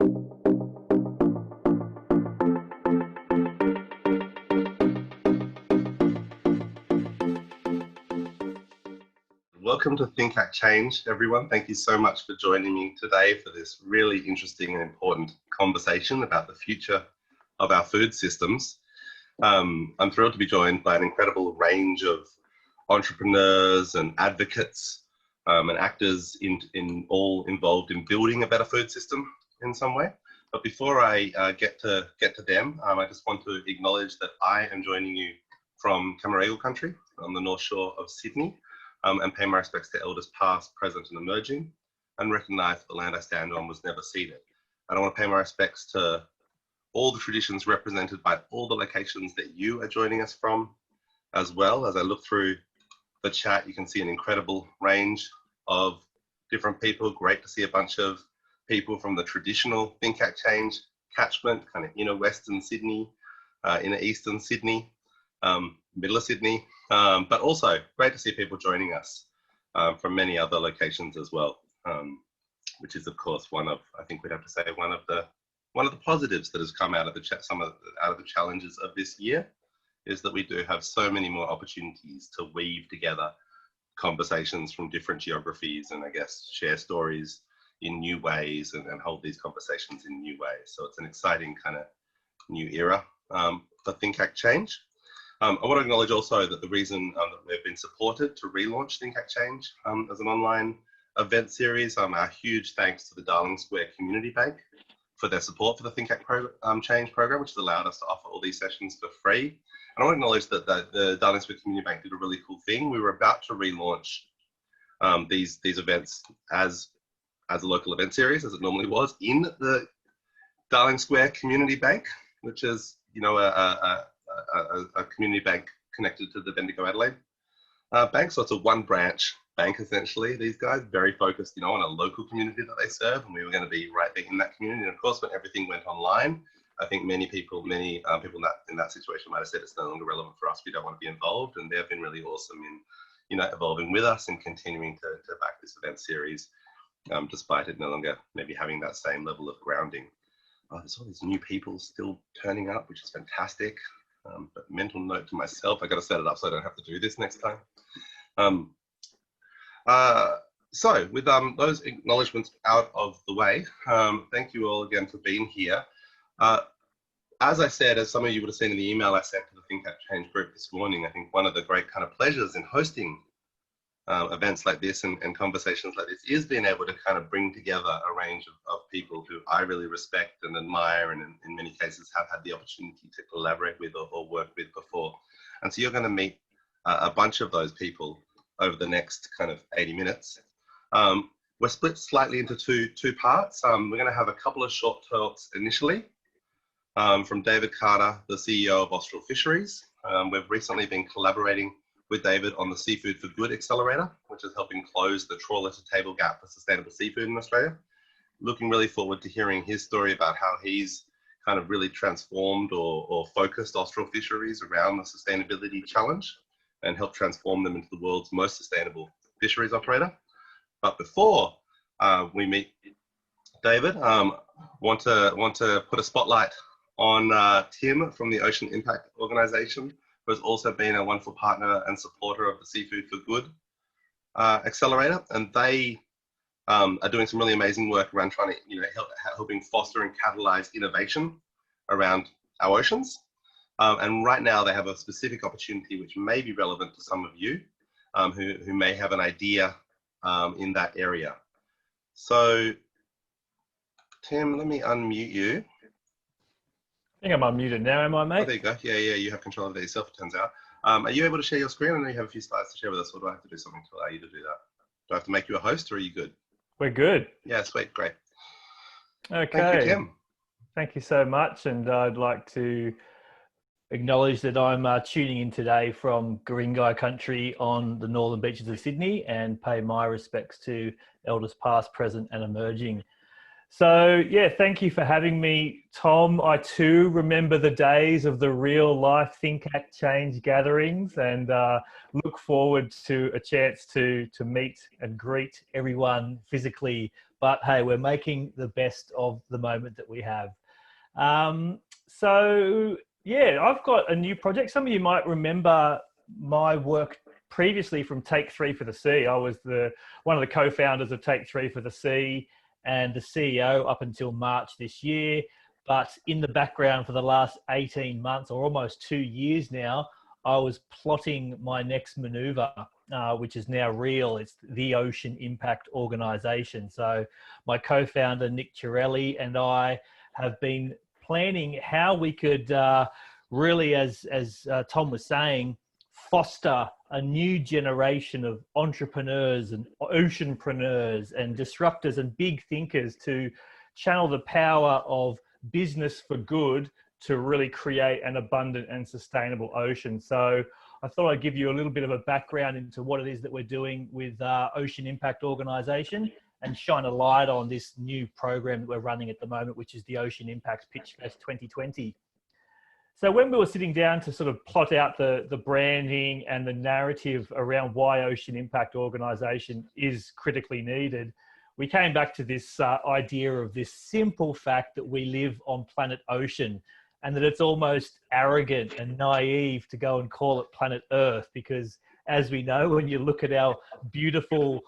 Welcome to Think Act Change, everyone. Thank you so much for joining me today for this really interesting and important conversation about the future of our food systems. I'm thrilled to be joined by an incredible range of entrepreneurs and advocates and actors in all involved in building a better food system in some way. But before I get to them, I just want to acknowledge that I am joining you from Camaragal country on the North Shore of Sydney. And pay my respects to elders past, present and emerging, and recognise that the land I stand on was never ceded. And I want to pay my respects to all the traditions represented by all the locations that you are joining us from. As well, as I look through the chat, you can see an incredible range of different people. Great to see a bunch of people from the traditional Think Act Change catchment, kind of inner Western Sydney, inner Eastern Sydney, middle of Sydney, but also great to see people joining us from many other locations as well, which is of course I think we'd have to say one of the positives that has come out of the challenges of this year is that we do have so many more opportunities to weave together conversations from different geographies and I guess share stories in new ways and hold these conversations in new ways. So it's an exciting kind of new era for Think Act Change. I want to acknowledge also that the reason that we've been supported to relaunch Think Act Change as an online event series, our huge thanks to the Darling Square Community Bank for their support for the Think Act Change program, which has allowed us to offer all these sessions for free. And I want to acknowledge that the Darling Square Community Bank did a really cool thing. We were about to relaunch these events as a local event series, as it normally was, in the Darling Square Community Bank, which is, a community bank connected to the Bendigo Adelaide bank. So it's a one branch bank essentially. These guys very focused, on a local community that they serve, and we were going to be right there in that community. And of course, when everything went online, I think many people in that situation might have said it's no longer relevant for us. We don't want to be involved, and they've been really awesome in evolving with us and continuing to back this event series, despite it no longer maybe having that same level of grounding. There's all these new people still turning up, which is fantastic. But mental note to myself, I got to set it up so I don't have to do this next time. So with those acknowledgements out of the way, thank you all again for being here. As I said, as some of you would have seen in the email I sent to the Think Act Change group this morning, I think one of the great kind of pleasures in hosting events like this and conversations like this is being able to kind of bring together a range of people who I really respect and admire, and in many cases have had the opportunity to collaborate with or work with before. And so you're going to meet a bunch of those people over the next kind of 80 minutes. We're split slightly into two parts. We're going to have a couple of short talks initially from David Carter, the CEO of Austral Fisheries. We've recently been collaborating with David on the Seafood for Good Accelerator, which is helping close the trawler to table gap for sustainable seafood in Australia. Looking really forward to hearing his story about how he's kind of really transformed or focused Austral Fisheries around the sustainability challenge and helped transform them into the world's most sustainable fisheries operator. But before we meet David, want to put a spotlight on Tim from the Ocean Impact Organisation, who has also been a wonderful partner and supporter of the Seafood for Good Accelerator. And they are doing some really amazing work around trying to, helping foster and catalyze innovation around our oceans. And right now they have a specific opportunity which may be relevant to some of you who may have an idea in that area. So Tim, let me unmute you. I think I'm unmuted now, am I, mate? Oh, there you go. Yeah, you have control of that yourself, it turns out. Are you able to share your screen? I know you have a few slides to share with us, or do I have to do something to allow you to do that? Do I have to make you a host, or are you good? We're good. Yeah, sweet, great. Okay. Thank you, Tim. Thank you so much, and I'd like to acknowledge that I'm tuning in today from Guringai country on the northern beaches of Sydney, and pay my respects to elders past, present and emerging. So yeah, thank you for having me, Tom. I too remember the days of the real life Think Act Change gatherings, and look forward to a chance to meet and greet everyone physically but hey, we're making the best of the moment that we have. So yeah, I've got a new project. Some of you might remember my work previously from Take 3 for the Sea. I was one of the co-founders of Take 3 for the Sea and the CEO up until March this year. But in the background for the last 18 months or almost 2 years now, I was plotting my next maneuver, which is now real. It's the Ocean Impact Organisation. So my co-founder, Nick Chiarelli, and I have been planning how we could really, as Tom was saying, foster a new generation of entrepreneurs and oceanpreneurs and disruptors and big thinkers to channel the power of business for good to really create an abundant and sustainable ocean. So I thought I'd give you a little bit of a background into what it is that we're doing with Ocean Impact Organisation and shine a light on this new program that we're running at the moment, which is the Ocean Impact Pitch Fest 2020. So when we were sitting down to sort of plot out the branding and the narrative around why Ocean Impact Organisation is critically needed, we came back to this idea of this simple fact that we live on planet Ocean, and that it's almost arrogant and naive to go and call it planet Earth, because as we know, when you look at our beautiful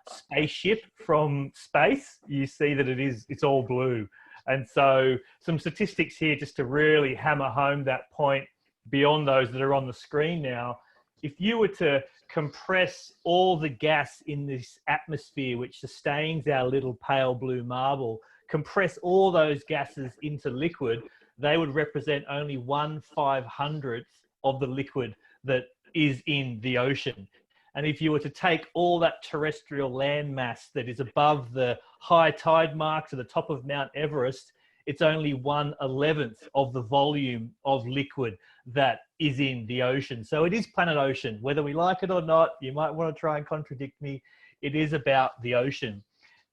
spaceship from space, you see that it's all blue. And so some statistics here just to really hammer home that point beyond those that are on the screen now. If you were to compress all the gas in this atmosphere, which sustains our little pale blue marble, compress all those gases into liquid, they would represent only 1/500th of the liquid that is in the ocean. And if you were to take all that terrestrial land mass that is above the high tide mark to the top of Mount Everest, it's only 1/11th of the volume of liquid that is in the ocean. So it is planet Ocean. Whether we like it or not, you might want to try and contradict me, it is about the ocean.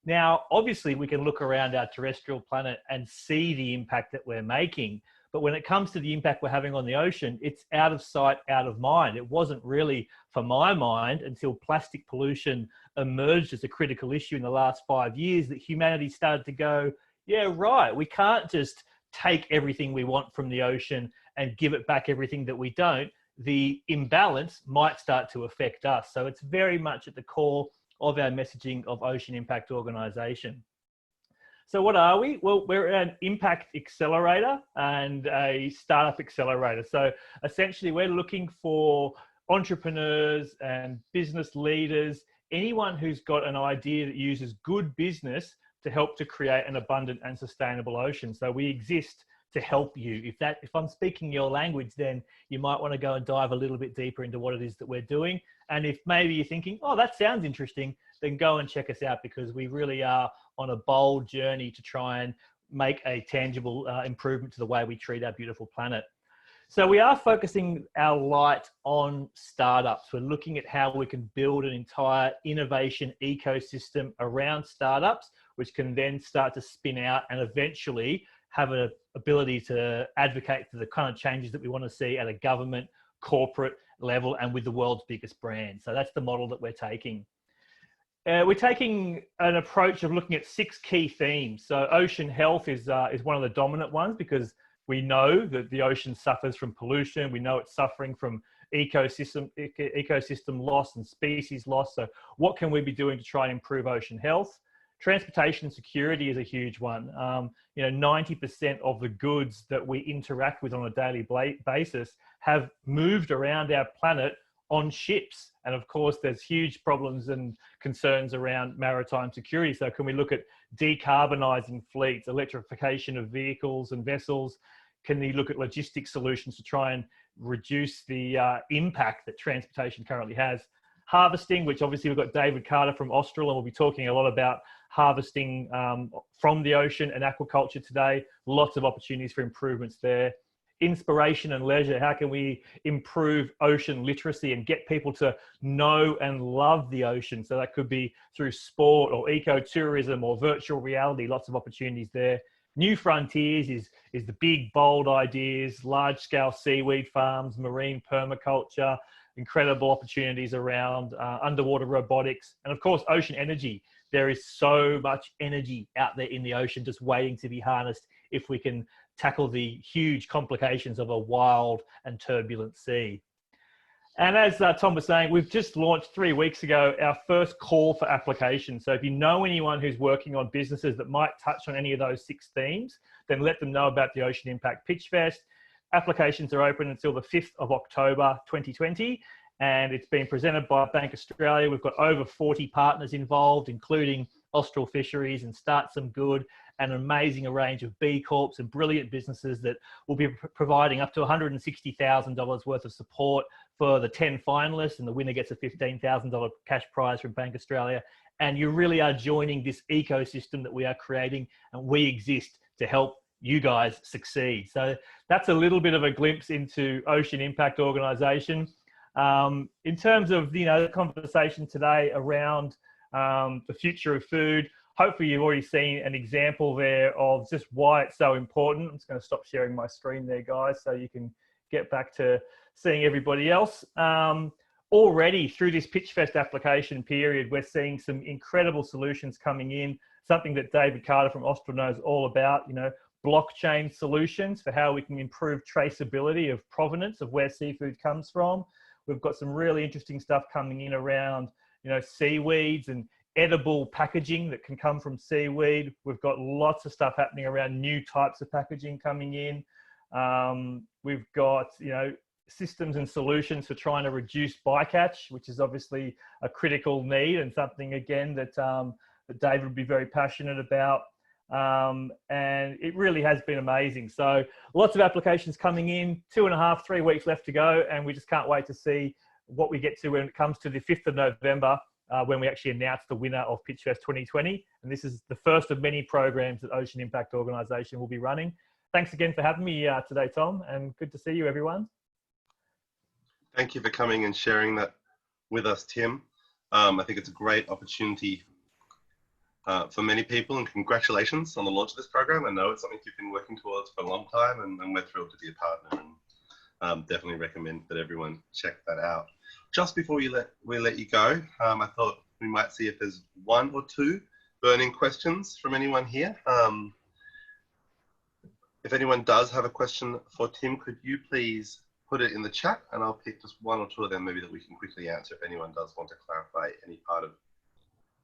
Now, obviously, we can look around our terrestrial planet and see the impact that we're making. But when it comes to the impact we're having on the ocean, it's out of sight, out of mind. It wasn't really, for my mind, until plastic pollution emerged as a critical issue in the last 5 years that humanity started to go, yeah, right, we can't just take everything we want from the ocean and give it back everything that we don't. The imbalance might start to affect us. So it's very much at the core of our messaging of Ocean Impact Organisation. So what are we? Well, we're an impact accelerator and a startup accelerator. So essentially we're looking for entrepreneurs and business leaders, anyone who's got an idea that uses good business to help to create an abundant and sustainable ocean. So we exist to help you. If I'm speaking your language, then you might want to go and dive a little bit deeper into what it is that we're doing. And if maybe you're thinking, oh, that sounds interesting, then go and check us out, because we really are on a bold journey to try and make a tangible improvement to the way we treat our beautiful planet. So we are focusing our light on startups. We're looking at how we can build an entire innovation ecosystem around startups, which can then start to spin out and eventually have an ability to advocate for the kind of changes that we want to see at a government, corporate level and with the world's biggest brand. So that's the model that we're taking. We're taking an approach of looking at 6 key themes. So ocean health is one of the dominant ones, because we know that the ocean suffers from pollution. We know it's suffering from ecosystem loss and species loss. So what can we be doing to try and improve ocean health? Transportation security is a huge one. 90% of the goods that we interact with on a daily basis have moved around our planet on ships. And of course, there's huge problems and concerns around maritime security. So can we look at decarbonising fleets, electrification of vehicles and vessels? Can we look at logistic solutions to try and reduce the impact that transportation currently has? Harvesting, which obviously we've got David Carter from Austral, and we'll be talking a lot about harvesting from the ocean and aquaculture today. Lots of opportunities for improvements there. Inspiration and leisure. How can we improve ocean literacy and get people to know and love the ocean? So that could be through sport or ecotourism or virtual reality. Lots of opportunities there. New frontiers is the big, bold ideas, large-scale seaweed farms, marine permaculture, incredible opportunities around underwater robotics, and of course, ocean energy. there is so much energy out there in the ocean just waiting to be harnessed if we can tackle the huge complications of a wild and turbulent sea. And as Tom was saying, we've just launched 3 weeks ago our first call for application. So if you know anyone who's working on businesses that might touch on any of those 6 themes, then let them know about the Ocean Impact Pitch Fest. Applications are open until the 5th of October 2020, and it's been presented by Bank Australia. We've got over 40 partners involved, including Austral Fisheries and Start Some Good, and an amazing range of B Corps and brilliant businesses that will be providing up to $160,000 worth of support for the 10 finalists, and the winner gets a $15,000 cash prize from Bank Australia. And you really are joining this ecosystem that we are creating, and we exist to help you guys succeed. So that's a little bit of a glimpse into Ocean Impact Organisation. In terms of the conversation today around the future of food, hopefully you've already seen an example there of just why it's so important. I'm just going to stop sharing my screen there, guys, so you can get back to seeing everybody else. Already through this Pitch Fest application period, we're seeing some incredible solutions coming in, something that David Carter from Austral knows all about, blockchain solutions for how we can improve traceability of provenance of where seafood comes from. We've got some really interesting stuff coming in around, seaweeds and edible packaging that can come from seaweed. We've got lots of stuff happening around new types of packaging coming in. We've got, systems and solutions for trying to reduce bycatch, which is obviously a critical need and something, again, that David would be very passionate about. And it really has been amazing. So lots of applications coming in, 2.5, 3 weeks left to go. And we just can't wait to see what we get to when it comes to the 5th of November, when we actually announce the winner of Pitch Fest 2020. And this is the first of many programs that Ocean Impact Organisation will be running. Thanks again for having me today, Tom, and good to see you, everyone. Thank you for coming and sharing that with us, Tim. I think it's a great opportunity for many people, and congratulations on the launch of this program. I know it's something you've been working towards for a long time, and we're thrilled to be a partner, and definitely recommend that everyone check that out. Just before we let you go, I thought we might see if there's 1 or 2 burning questions from anyone here. If anyone does have a question for Tim, could you please put it in the chat, and I'll pick just 1 or 2 of them maybe that we can quickly answer if anyone does want to clarify any part of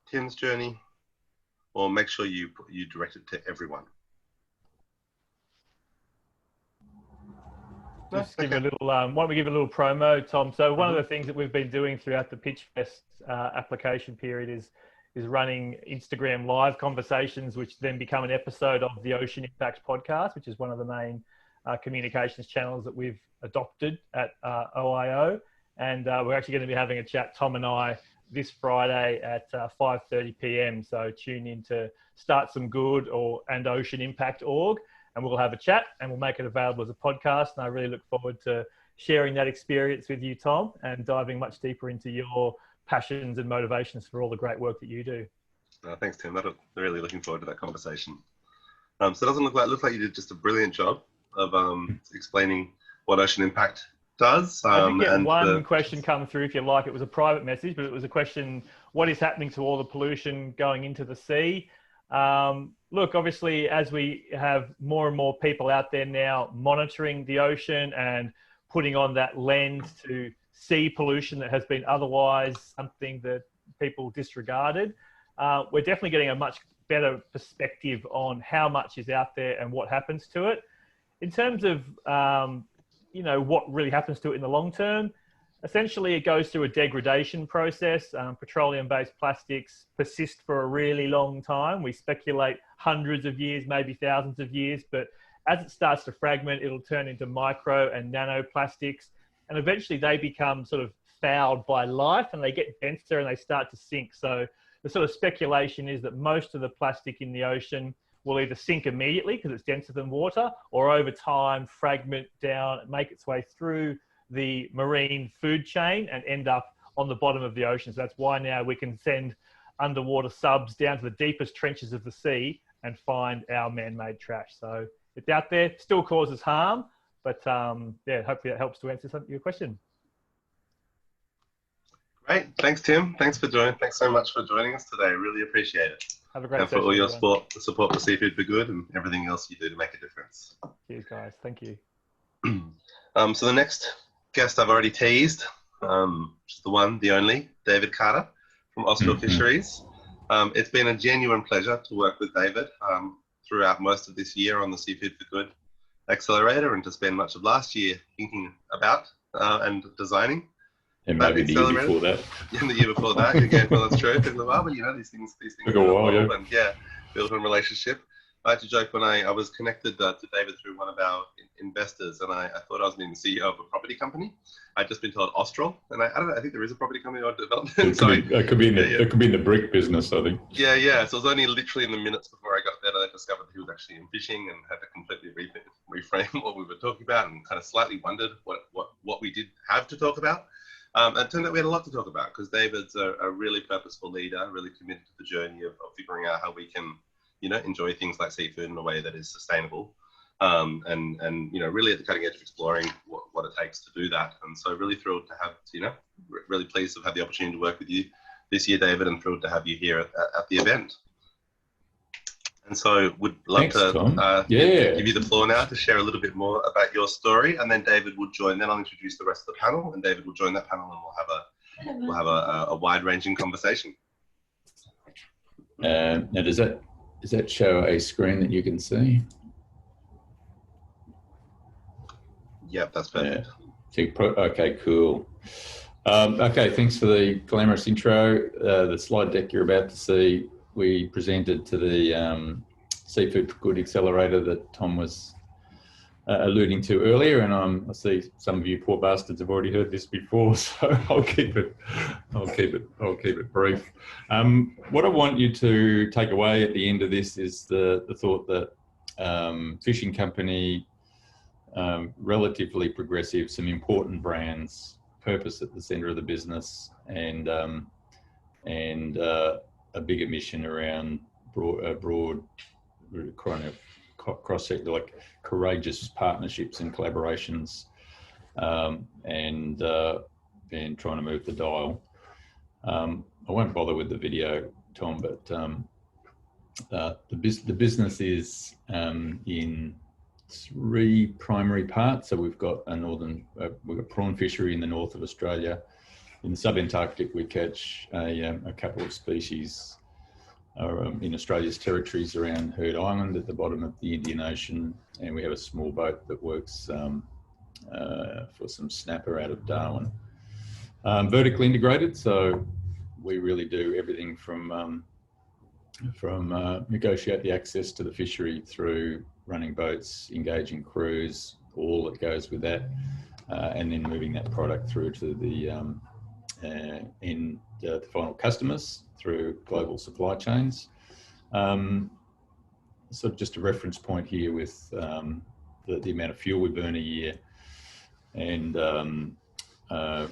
Tim's journey, or make sure you direct it to everyone. Just give a little, why don't we give a little promo, Tom? So one of the things that we've been doing throughout the Pitch Fest application period is running Instagram live conversations, which then become an episode of the Ocean Impact podcast, which is one of the main communications channels that we've adopted at OIO. And we're actually going to be having a chat, Tom and I, this Friday at 5:30 p.m. So tune in to Start Some Good and Ocean Impact org, and we'll have a chat and we'll make it available as a podcast. And I really look forward to sharing that experience with you, Tom, and diving much deeper into your passions and motivations for all the great work that you do. Thanks, Tim. I'm really looking forward to that conversation. So it doesn't look like you did just a brilliant job of explaining what Ocean Impact does. I did get one question come through, if you like. It was a private message, but it was a question: what is happening to all the pollution going into the sea? Look, obviously, as we have more and more people out there now monitoring the ocean and putting on that lens to see pollution that has been otherwise something that people disregarded, we're definitely getting a much better perspective on how much is out there and what happens to it. In terms of what really happens to it in the long term, essentially it goes through a degradation process. Petroleum-based plastics persist for a really long time. We speculate hundreds of years, maybe thousands of years, but as it starts to fragment, it'll turn into micro and nanoplastics, and eventually they become sort of fouled by life and they get denser and they start to sink. So the sort of speculation is that most of the plastic in the ocean will either sink immediately because it's denser than water, or over time fragment down, make its way through the marine food chain and end up on the bottom of the ocean. So that's why now we can send underwater subs down to the deepest trenches of the sea and find our man-made trash. So it's out there, still causes harm, but hopefully that helps to answer your question. Great. Thanks, Tim. Thanks for joining. Thanks so much for joining us today. Really appreciate it. Have a great And for session, all your everyone. support for Seafood for Good and everything else you do to make a difference. Cheers, guys. Thank you. So the next guest I've already teased, just the one, the only, David Carter from Austral Fisheries. It's been a genuine pleasure to work with David throughout most of this year on the Seafood for Good Accelerator, and to spend much of last year thinking about and designing. And maybe the year before that. And the year before that, again, well, that's true. People are, well, you know, these things evolve, and build a relationship. I had to joke when I was connected to David through one of our investors, and I thought I was being the CEO of a property company. I'd just been told Austral, and I don't know, I think there is a property company or development. It could be in the brick business, I think. Yeah. So it was only literally in the minutes before I got there that I discovered that he was actually in fishing, and had to completely reframe what we were talking about, and kind of slightly wondered what we did have to talk about. And it turned out we had a lot to talk about, because David's a really purposeful leader, really committed to the journey of figuring out how we can, you know, enjoy things like seafood in a way that is sustainable, and you know, really at the cutting edge of exploring what it takes to do that. And so really thrilled to have, you know, really pleased to have the opportunity to work with you this year, David, and thrilled to have you here at the event. And so would love to give you the floor now to share a little bit more about your story, and then David will join. Then I'll introduce the rest of the panel, and David will join that panel, and we'll have a wide-ranging conversation. Now, does that show a screen that you can see? Yep, that's perfect. Okay, cool. Okay, thanks for the glamorous intro. The slide deck you're about to see, we presented to the Seafood for Good Accelerator that Tom was alluding to earlier, and I see some of you poor bastards have already heard this before, so I'll keep it brief. What I want you to take away at the end of this is the thought that fishing company, relatively progressive, some important brands, purpose at the centre of the business, and a bigger mission around broad kind of cross-sector, like courageous partnerships and collaborations, and trying to move the dial. I won't bother with the video, Tom, but the business is in three primary parts. So we've got we've got prawn fishery in the north of Australia. In the subantarctic, we catch a couple of species in Australia's territories around Heard Island at the bottom of the Indian Ocean, and we have a small boat that works for some snapper out of Darwin. Vertically integrated, so we really do everything from negotiate the access to the fishery through running boats, engaging crews, all that goes with that, and then moving that product through to the final customers through global supply chains. So just a reference point here with the amount of fuel we burn a year, and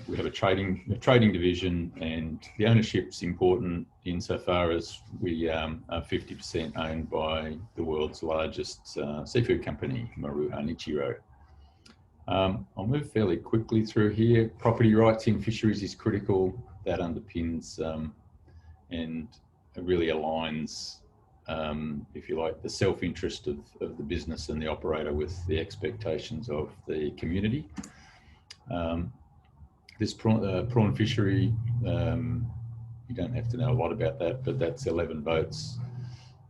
we have a trading division, and the ownership's important insofar as we are 50% owned by the world's largest seafood company, Maruha Nichiro. I'll move fairly quickly through here. Property rights in fisheries is critical. That underpins and it really aligns, if you like, the self-interest of the business and the operator with the expectations of the community. This prawn fishery, you don't have to know a lot about that, but that's 11 boats.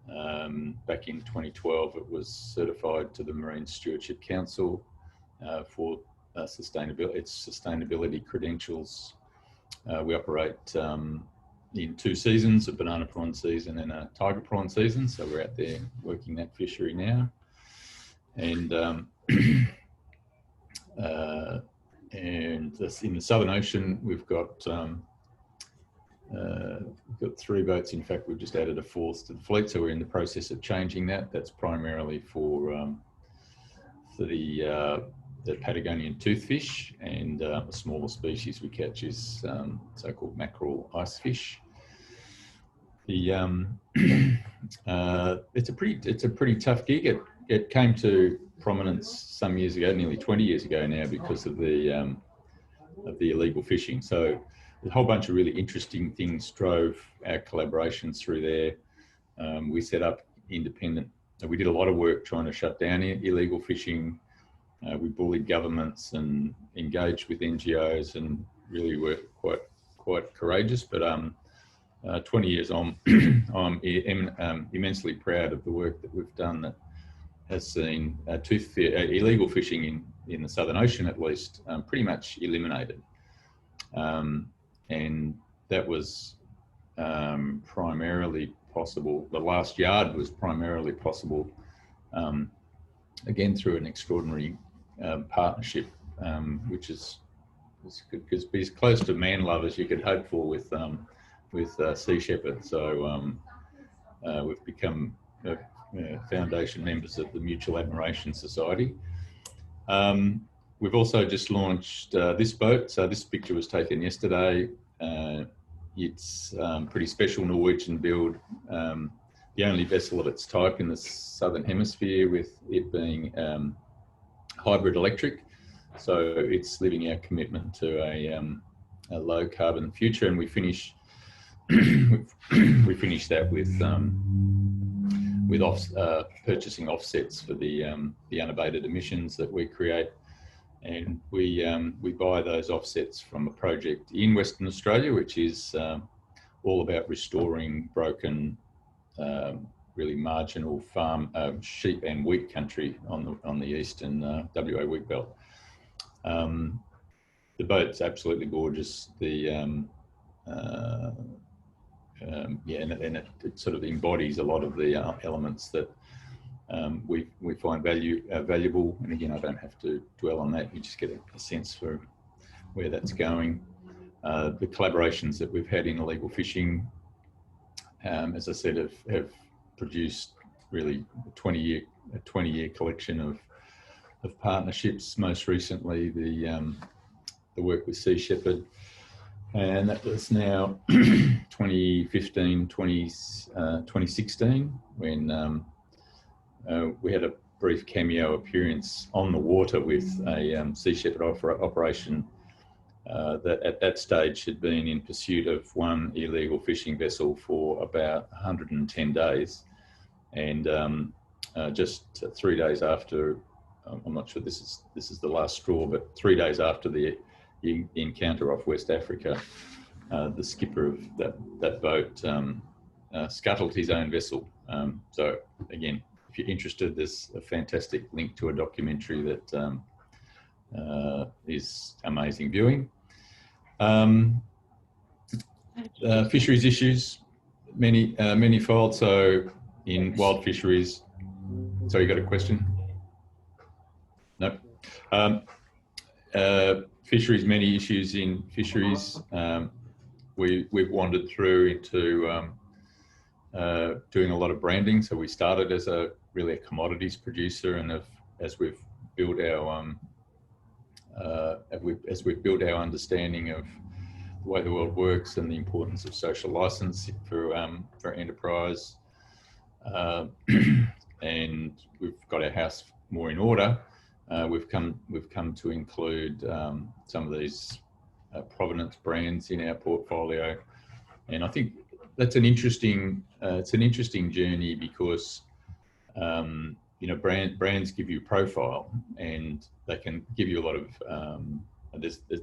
Back in 2012, it was certified to the Marine Stewardship Council for sustainability credentials. We operate in 2 seasons, a banana prawn season and a tiger prawn season. So we're out there working that fishery now. And this, in the Southern Ocean, we've got 3 boats. In fact, we've just added a 4th to the fleet, so we're in the process of changing that. That's primarily for the Patagonian toothfish, and a smaller species we catch is so-called mackerel icefish. It's a pretty tough gig. It came to prominence some years ago, nearly 20 years ago now, because of the illegal fishing. So a whole bunch of really interesting things drove our collaborations through there. We set up independent, we did a lot of work trying to shut down illegal fishing. We bullied governments and engaged with NGOs and really were quite courageous. But 20 years on, I'm immensely proud of the work that we've done that has seen illegal fishing in the Southern Ocean, at least, pretty much eliminated. And that was primarily possible. The last yard was primarily possible, again, through an extraordinary partnership, which is good, because be as close to man love as you could hope for with Sea Shepherd. So we've become foundation members of the Mutual Admiration Society. We've also just launched this boat. So this picture was taken yesterday. It's pretty special Norwegian build, the only vessel of its type in the Southern Hemisphere, with it being hybrid electric. So it's living our commitment to a low carbon future, and we finish that with purchasing offsets for the unabated emissions that we create. And we buy those offsets from a project in Western Australia, which is all about restoring broken, really marginal farm sheep and wheat country on the eastern WA wheat belt. The boat's absolutely gorgeous. Yeah, and it sort of embodies a lot of the elements that we find valuable. And again, I don't have to dwell on that. You just get a sense for where that's going. The collaborations that we've had in illegal fishing, as I said, have produced really a 20-year collection of partnerships. Most recently, the work with Sea Shepherd, and that was now 2015, 2016, when we had a brief cameo appearance on the water with a Sea Shepherd operation that at that stage had been in pursuit of one illegal fishing vessel for about 110 days. And just 3 days after, I'm not sure this is the last straw, but 3 days after the encounter off West Africa, the skipper of that boat scuttled his own vessel. So again, if you're interested, there's a fantastic link to a documentary that is amazing viewing. Fisheries issues, many-fold. So in wild fisheries, so you got a question? No. Fisheries, many issues in fisheries. We've wandered through into doing a lot of branding. So we started as really a commodities producer, and as we've built our understanding of the way the world works and the importance of social license for enterprise, and we've got our house more in order. We've come to include some of these provenance brands in our portfolio, and I think that's an interesting journey, because brands give you profile, and they can give you a lot of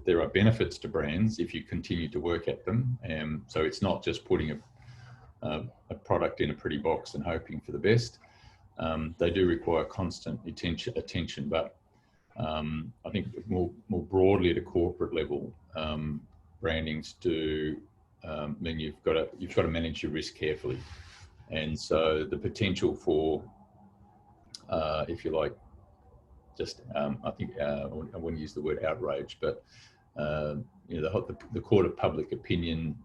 there are benefits to brands if you continue to work at them. So it's not just putting a product in a pretty box and hoping for the best. They do require constant attention, but I think more broadly at a corporate level, brandings do mean you've got to manage your risk carefully, and so the potential for, if you like, just I think I wouldn't use the word outrage, but the court of public opinion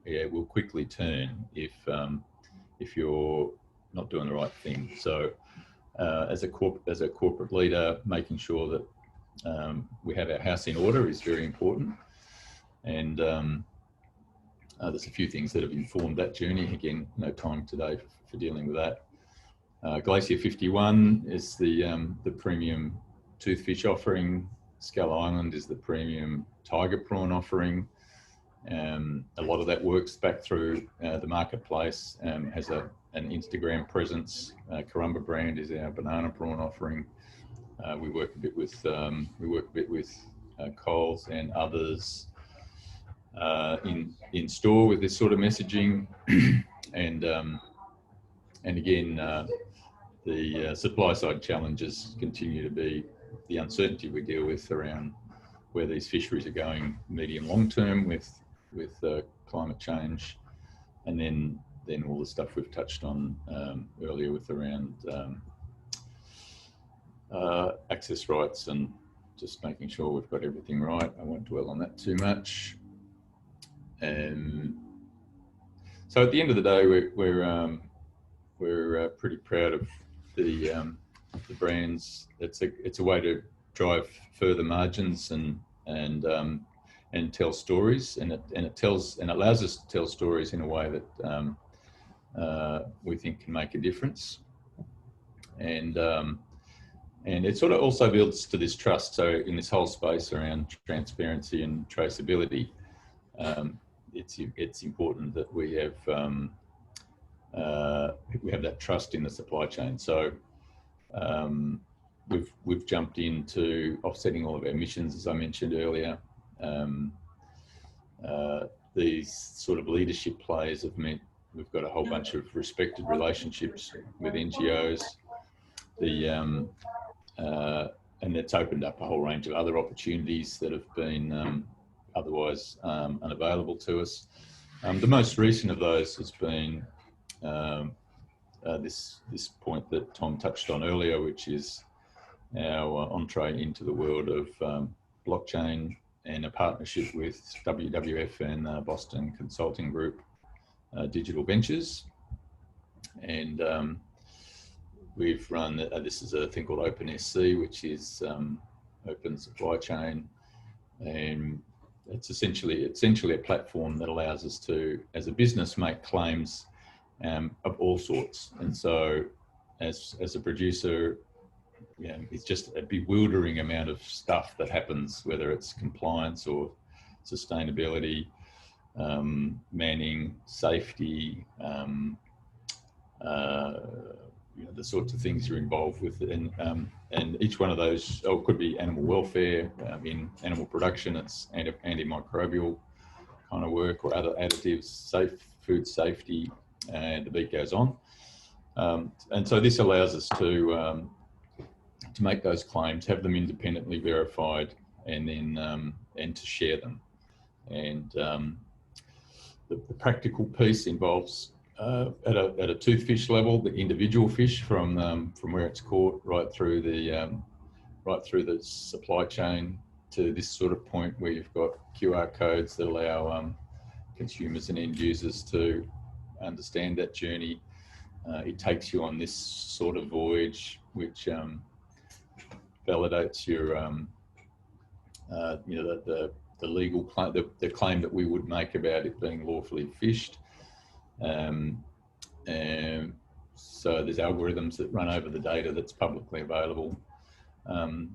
will quickly turn if you're not doing the right thing. So as a corporate leader, making sure that we have our house in order is very important. And there's a few things that have informed that journey. Again, no time today for dealing with that. Glacier 51 is the premium toothfish offering. Skull Island is the premium tiger prawn offering. A lot of that works back through the marketplace, has an Instagram presence. Karumba brand is our banana prawn offering. We work a bit with Coles and others in store with this sort of messaging, and again, the supply side challenges continue to be the uncertainty we deal with around where these fisheries are going medium long term with climate change, and then all the stuff we've touched on earlier with around access rights and just making sure we've got everything right. I won't dwell on that too much. So at the end of the day, we're pretty proud of the brands. It's a way to drive further margins and tell stories, and it allows us to tell stories in a way that we think can make a difference, and it sort of also builds to this trust. So in this whole space around transparency and traceability, it's important that we have that trust in the supply chain. So we've jumped into offsetting all of our emissions, as I mentioned earlier. These sort of leadership players have meant we've got a whole bunch of respected relationships with NGOs. And it's opened up a whole range of other opportunities that have been otherwise unavailable to us. The most recent of those has been this point that Tom touched on earlier, which is our entree into the world of blockchain, and a partnership with WWF and Boston Consulting Group Digital Ventures. And we've run, this is a thing called OpenSC, which is open supply chain, and it's essentially a platform that allows us to, as a business, make claims of all sorts. And so as a producer, it's just a bewildering amount of stuff that happens, whether it's compliance or sustainability, manning, safety, the sorts of things you're involved with, and each one of those, it could be animal welfare. In animal production, it's antimicrobial kind of work, or other additives, food safety, and the beat goes on. And so this allows us to make those claims, have them independently verified, and then and to share them. And the practical piece involves at a toothfish level, the individual fish from where it's caught right through the supply chain to this sort of point where you've got QR codes that allow consumers and end users to understand that journey. It takes you on this sort of voyage, which validates your the legal claim, the claim that we would make about it being lawfully fished. And so there's algorithms that run over the data that's publicly available. So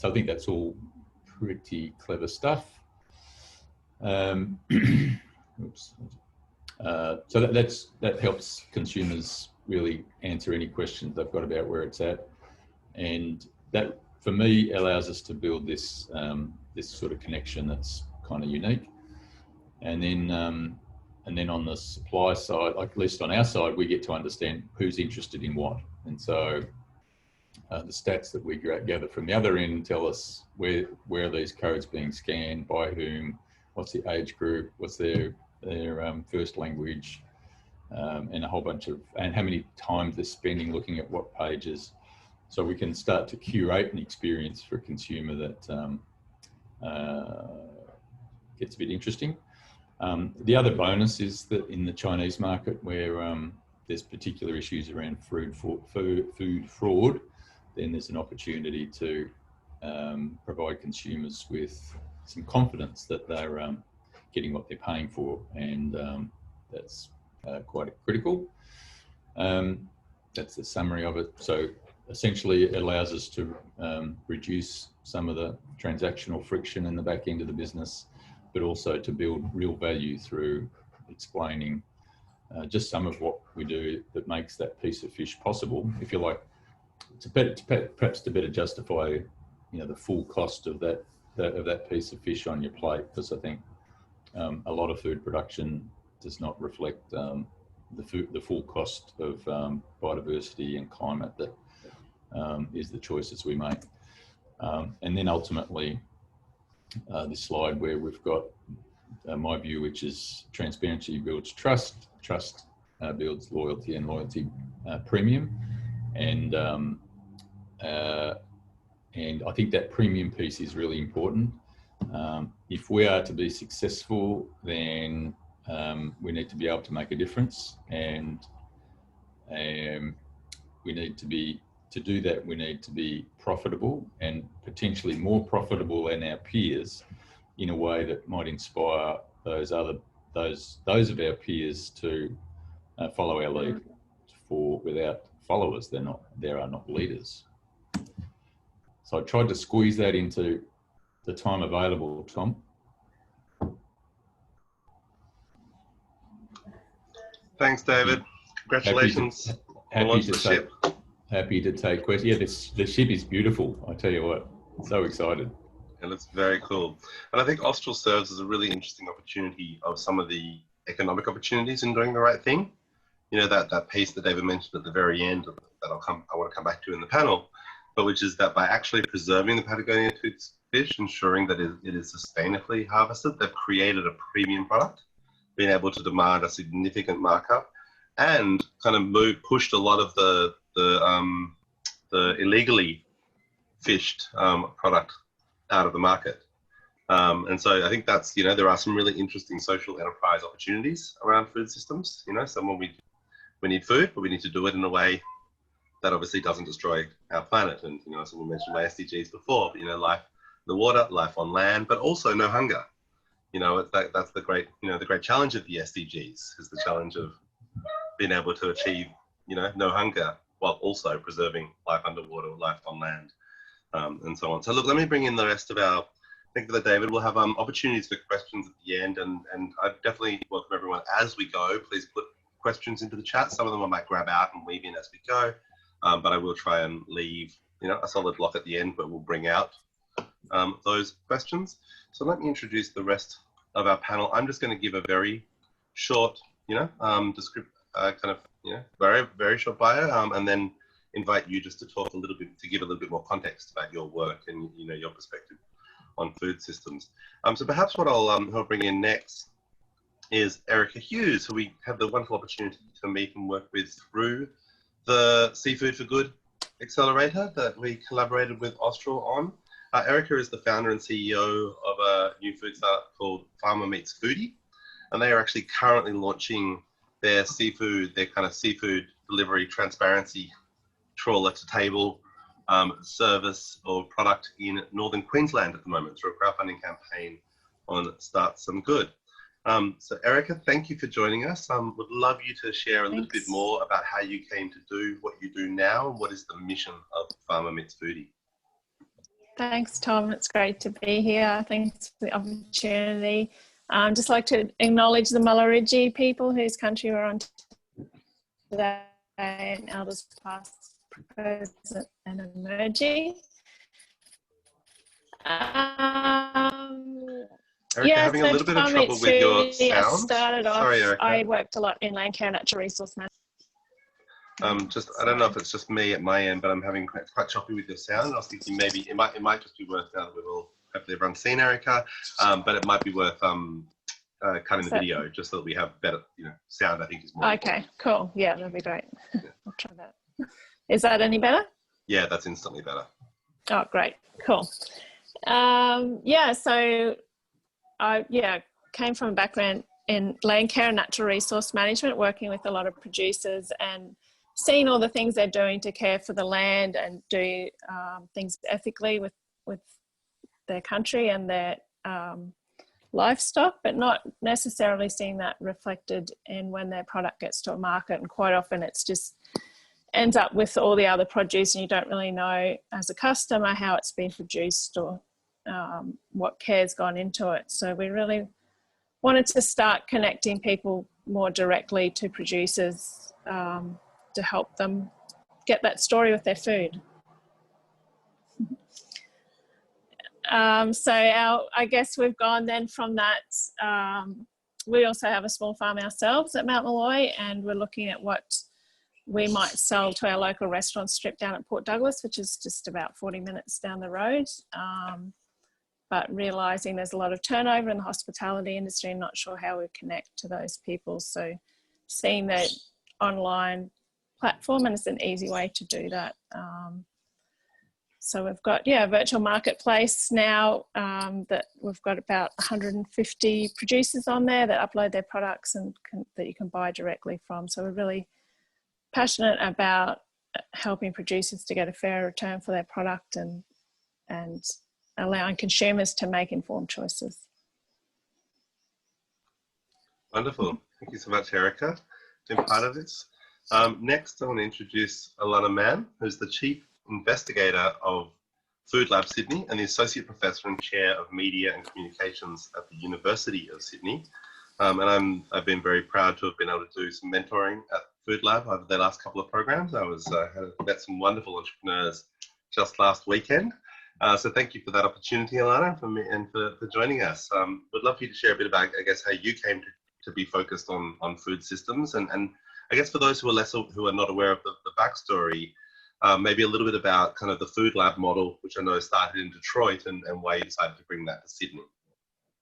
I think that's all pretty clever stuff. Oops. So that helps consumers really answer any questions they've got about where it's at, and that, for me, allows us to build this this sort of connection that's kind of unique. And then on the supply side, like at least on our side, we get to understand who's interested in what. And so the stats that we gather from the other end tell us where are these codes being scanned, by whom, what's the age group, what's their first language, and a whole bunch of, and how many times they're spending looking at what pages. So we can start to curate an experience for a consumer that gets a bit interesting. The other bonus is that in the Chinese market, where there's particular issues around food fraud, then there's an opportunity to provide consumers with some confidence that they're getting what they're paying for, and that's quite critical. That's the summary of it. So essentially, it allows us to reduce some of the transactional friction in the back end of the business, but also to build real value through explaining just some of what we do that makes that piece of fish possible. If you like, perhaps to better justify, the full cost of that piece of fish on your plate, because I think a lot of food production does not reflect the full cost of biodiversity and climate that is the choices we make. And then ultimately, this slide where we've got my view, which is transparency builds trust, trust builds loyalty, and loyalty premium. And I think that premium piece is really important. If we are to be successful, then we need to be able to make a difference, and we need to do that, we need to be profitable, and potentially more profitable than our peers, in a way that might inspire those of our peers to follow our lead. For without followers, there are not leaders. So I tried to squeeze that into the time available, Tom. Thanks, David. Congratulations. Happy to take questions. Yeah, the ship is beautiful. I tell you what, so excited. And it's very cool. And I think Austral serves as a really interesting opportunity of some of the economic opportunities in doing the right thing. That piece that David mentioned at the very end that I want to come back to in the panel, but which is that by actually preserving the Patagonian tooth fish, ensuring that it is sustainably harvested, they've created a premium product, being able to demand a significant markup, and kind of pushed a lot of the illegally fished product out of the market. And so I think that's, there are some really interesting social enterprise opportunities around food systems. We need food, but we need to do it in a way that obviously doesn't destroy our planet. And, someone mentioned my SDGs before, but, life in the water, life on land, but also no hunger. That's the great challenge of the SDGs, is the challenge of being able to achieve, no hunger, while also preserving life underwater, life on land, and so on. So look, let me bring in the rest of I think that David will have opportunities for questions at the end, and I definitely welcome everyone as we go. Please put questions into the chat. Some of them I might grab out and weave in as we go, but I will try and leave a solid block at the end, but we'll bring out those questions. So let me introduce the rest of our panel. I'm just going to give a very short, very, very short bio, and then invite you just to talk a little bit, to give a little bit more context about your work and your perspective on food systems. So perhaps what I'll bring in next is Erica Hughes, who we had the wonderful opportunity to meet and work with through the Seafood for Good accelerator that we collaborated with Austral on. Erica is the founder and CEO of a new food startup called Farmer Meets Foodie, and they are actually currently launching their kind of seafood delivery transparency trawler to table service or product in northern Queensland at the moment through a crowdfunding campaign on Start Some Good. So Erica, thank you for joining us. Would love you to share a little bit more about how you came to do what you do now, and what is the mission of Farmer Meets Foodie? Thanks, Tom. It's great to be here. Thanks for the opportunity. I'd just like to acknowledge the Mullaridgee people whose country we're on today, and elders past, present and emerging. Erica, having a little bit of trouble with your sound. Sorry, Erica. I worked a lot in land care and natural resource management. I don't know if it's just me at my end, but I'm having quite choppy with your sound. I was thinking maybe it might just be worth, now that we've all, hopefully everyone's seen Erica, but it might be worth cutting the video just so that we have better, sound. I think is more important. Cool. Yeah, that'd be great. I'll try that. Is that any better? Yeah, that's instantly better. Oh, great. Cool. So I came from a background in land care and natural resource management, working with a lot of producers and seeing all the things they're doing to care for the land and do things ethically with their country and their livestock, but not necessarily seeing that reflected in when their product gets to a market. And quite often it's just ends up with all the other produce and you don't really know as a customer how it's been produced or what care's gone into it. So we really wanted to start connecting people more directly to producers to help them get that story with their food. I guess we've gone then from that. We also have a small farm ourselves at Mount Molloy, and we're looking at what we might sell to our local restaurant strip down at Port Douglas, which is just about 40 minutes down the road. But realising there's a lot of turnover in the hospitality industry and not sure how we connect to those people. So seeing that online platform, and it's an easy way to do that. So we've got, a virtual marketplace now that we've got about 150 producers on there that upload their products and that you can buy directly from. So we're really passionate about helping producers to get a fair return for their product and allowing consumers to make informed choices. Wonderful. Thank you so much, Erica, for being part of this. Next, I want to introduce Alana Mann, who's the Chief Investigator of Food Lab Sydney and the Associate Professor and Chair of Media and Communications at the University of Sydney. And I've been very proud to have been able to do some mentoring at Food Lab over the last couple of programs. I met some wonderful entrepreneurs just last weekend. So thank you for that opportunity, Alana, and for joining us. Would love for you to share a bit about, I guess, how you came to be focused on food systems, and I guess for those who are not aware of the backstory, maybe a little bit about kind of the Food Lab model, which I know started in Detroit, and why you decided to bring that to Sydney.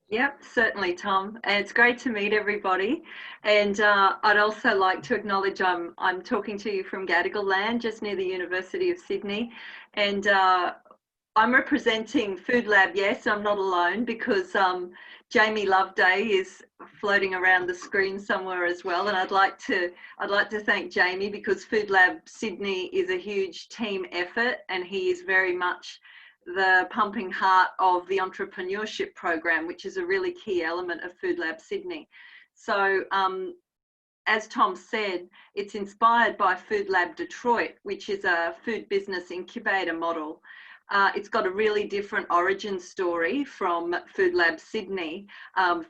Yep, certainly, Tom. And it's great to meet everybody. And I'd also like to acknowledge I'm talking to you from Gadigal land, just near the University of Sydney. And I'm representing Food Lab. Yes, I'm not alone, because Jamie Loveday is floating around the screen somewhere as well. And I'd like to thank Jamie, because Food Lab Sydney is a huge team effort, and he is very much the pumping heart of the entrepreneurship program, which is a really key element of Food Lab Sydney. So as Tom said, it's inspired by Food Lab Detroit, which is a food business incubator model. It's got a really different origin story from Food Lab Sydney.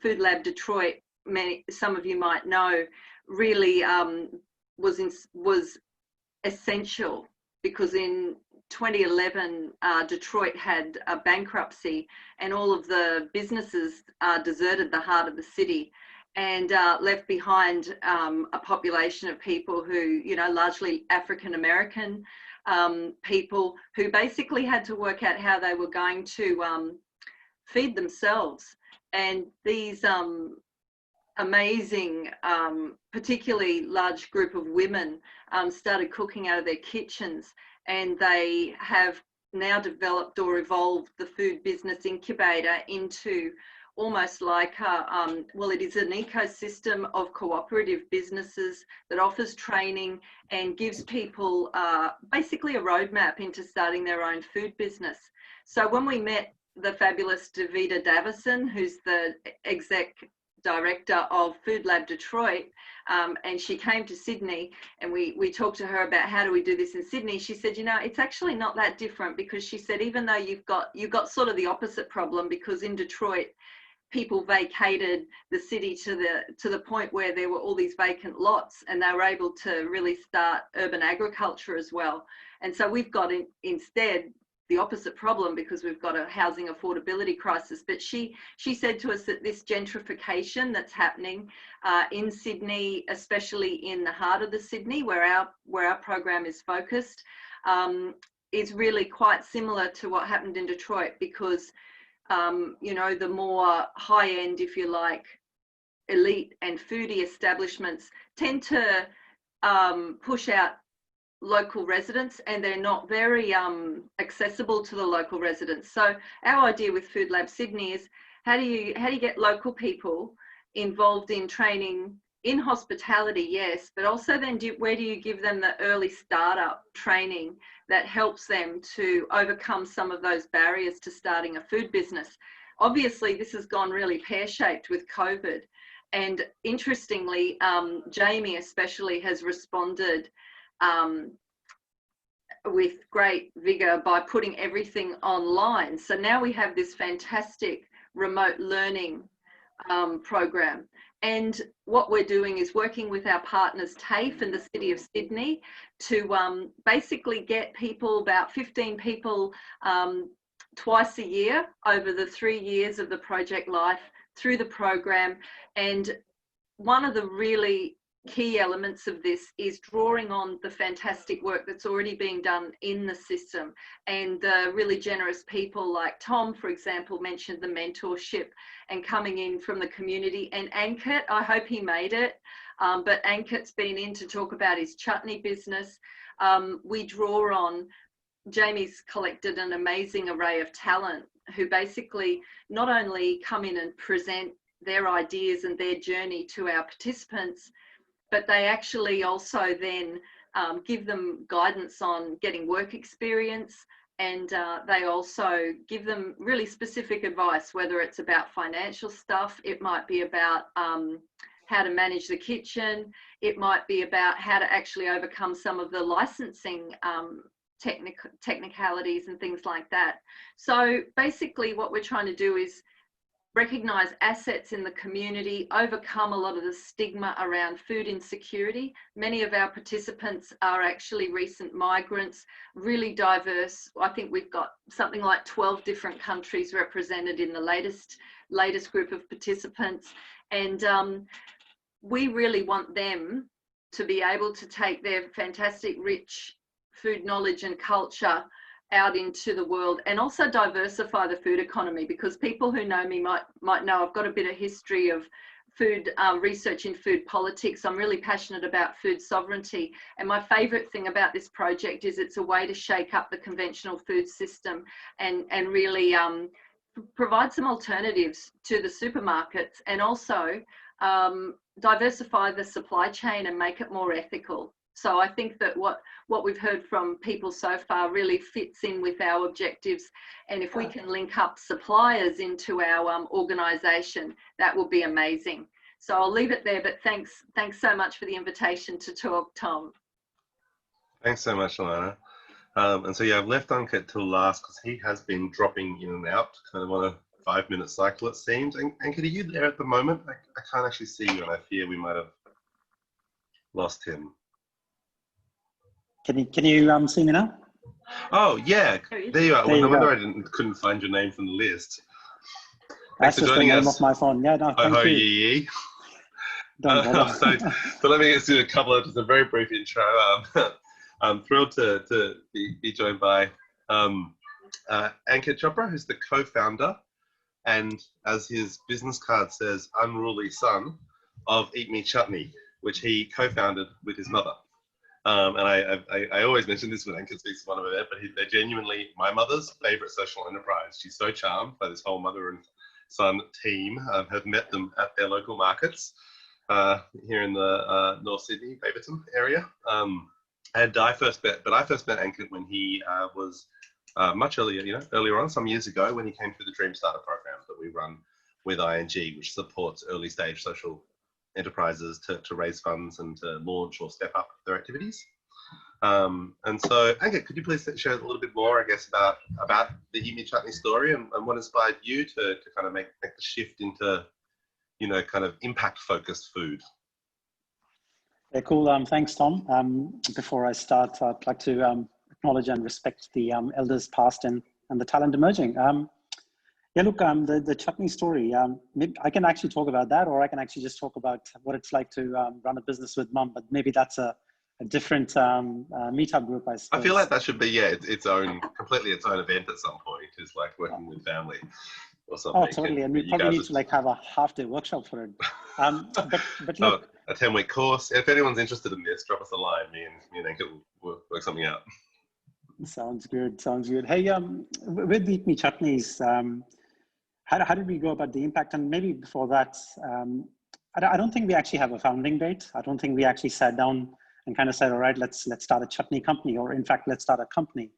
Food Lab Detroit, some of you might know, really was essential, because in 2011, Detroit had a bankruptcy, and all of the businesses deserted the heart of the city, and left behind a population of people who, largely African American people, who basically had to work out how they were going to feed themselves. And these amazing, particularly large group of women started cooking out of their kitchens, and they have now developed or evolved the food business incubator into almost like it is an ecosystem of cooperative businesses that offers training and gives people basically a roadmap into starting their own food business. So when we met the fabulous Davida Davison, who's the exec director of Food Lab Detroit, and she came to Sydney, and we talked to her about how do we do this in Sydney. She said, it's actually not that different, because she said, even though you've got sort of the opposite problem, because in Detroit people vacated the city to the point where there were all these vacant lots, and they were able to really start urban agriculture as well. And so we've got instead the opposite problem, because we've got a housing affordability crisis. But she said to us that this gentrification that's happening in Sydney, especially in the heart of the Sydney, where our program is focused, is really quite similar to what happened in Detroit, because the more high end, if you like, elite and foodie establishments tend to push out local residents, and they're not very accessible to the local residents. So our idea with Food Lab Sydney is how do you get local people involved in training in hospitality, yes, but also then where do you give them the early startup training that helps them to overcome some of those barriers to starting a food business? Obviously, this has gone really pear-shaped with COVID, and interestingly, Jamie especially has responded with great vigor by putting everything online. So now we have this fantastic remote learning program. And what we're doing is working with our partners TAFE and the City of Sydney to basically get people, about 15 people twice a year over the 3 years of the project life through the program. And one of the really key elements of this is drawing on the fantastic work that's already being done in the system, and the really generous people like Tom, for example, mentioned the mentorship and coming in from the community. And Ankit, I hope he made it, but Ankit's been in to talk about his chutney business. We draw on, Jamie's collected an amazing array of talent who basically not only come in and present their ideas and their journey to our participants, but they actually also then give them guidance on getting work experience, and they also give them really specific advice, whether it's about financial stuff, it might be about how to manage the kitchen, it might be about how to actually overcome some of the licensing technicalities and things like that. So basically what we're trying to do is recognise assets in the community, overcome a lot of the stigma around food insecurity. Many of our participants are actually recent migrants, really diverse. I think we've got something like 12 different countries represented in the latest group of participants. And we really want them to be able to take their fantastic, rich food knowledge and culture out into the world, and also diversify the food economy, because people who know me might know I've got a bit of history of food research in food politics. I'm really passionate about food sovereignty, and my favourite thing about this project is it's a way to shake up the conventional food system and really provide some alternatives to the supermarkets, and also diversify the supply chain and make it more ethical. So I think that what we've heard from people so far really fits in with our objectives. And if we can link up suppliers into our organisation, that will be amazing. So I'll leave it there, but thanks so much for the invitation to talk, Tom. Thanks so much, Alana. And so, yeah, I've left Ankit till last because he has been dropping in and out kind of on a 5-minute cycle, it seems. Ankit, are you there at the moment? I can't actually see you, and I fear we might have lost him. Can you see me now? Oh yeah, there you are. There No you wonder go. I couldn't find your name from the list. That's Thanks for just the joining name us. of my phone. Yeah, no, thank Oh, you. yee. Don't bother. So let me just do just a very brief intro. I'm thrilled to be joined by Ankit Chopra, who's the co-founder and, as his business card says, unruly son of Eat Me Chutney, which he co-founded with his mother. And I always mention this when Ankit speaks to one of them, but they're genuinely my mother's favourite social enterprise. She's so charmed by this whole mother and son team. Have met them at their local markets here in the North Sydney, Baberton area. And I first met Ankit when he was much earlier, earlier on, some years ago, when he came through the Dream Starter program that we run with ING, which supports early stage social enterprises to raise funds and to launch or step up their activities. And so, Ankit, could you please share a little bit more, I guess, about the Eat Me Chutney story and what inspired you to kind of make the shift into, kind of impact-focused food? Yeah, cool. Thanks, Tom. Before I start, I'd like to acknowledge and respect the elders past and the talent emerging. Yeah, look, the chutney story, maybe I can actually talk about that, or I can actually just talk about what it's like to run a business with mum, but maybe that's a different meetup group, I suppose. I feel like that should be, completely its own event at some point, is like working with family or something. Oh, totally. And we probably need to have a half-day workshop for it. But look. A 10-week course. If anyone's interested in this, drop us a line. Me and Ankit will work something out. Sounds good. Hey, with Eat Me Chutneys, how did we go about the impact? And maybe before that, I don't think we actually have a founding date. I don't think we actually sat down and kind of said, all right, let's start a chutney company, or in fact, let's start a company.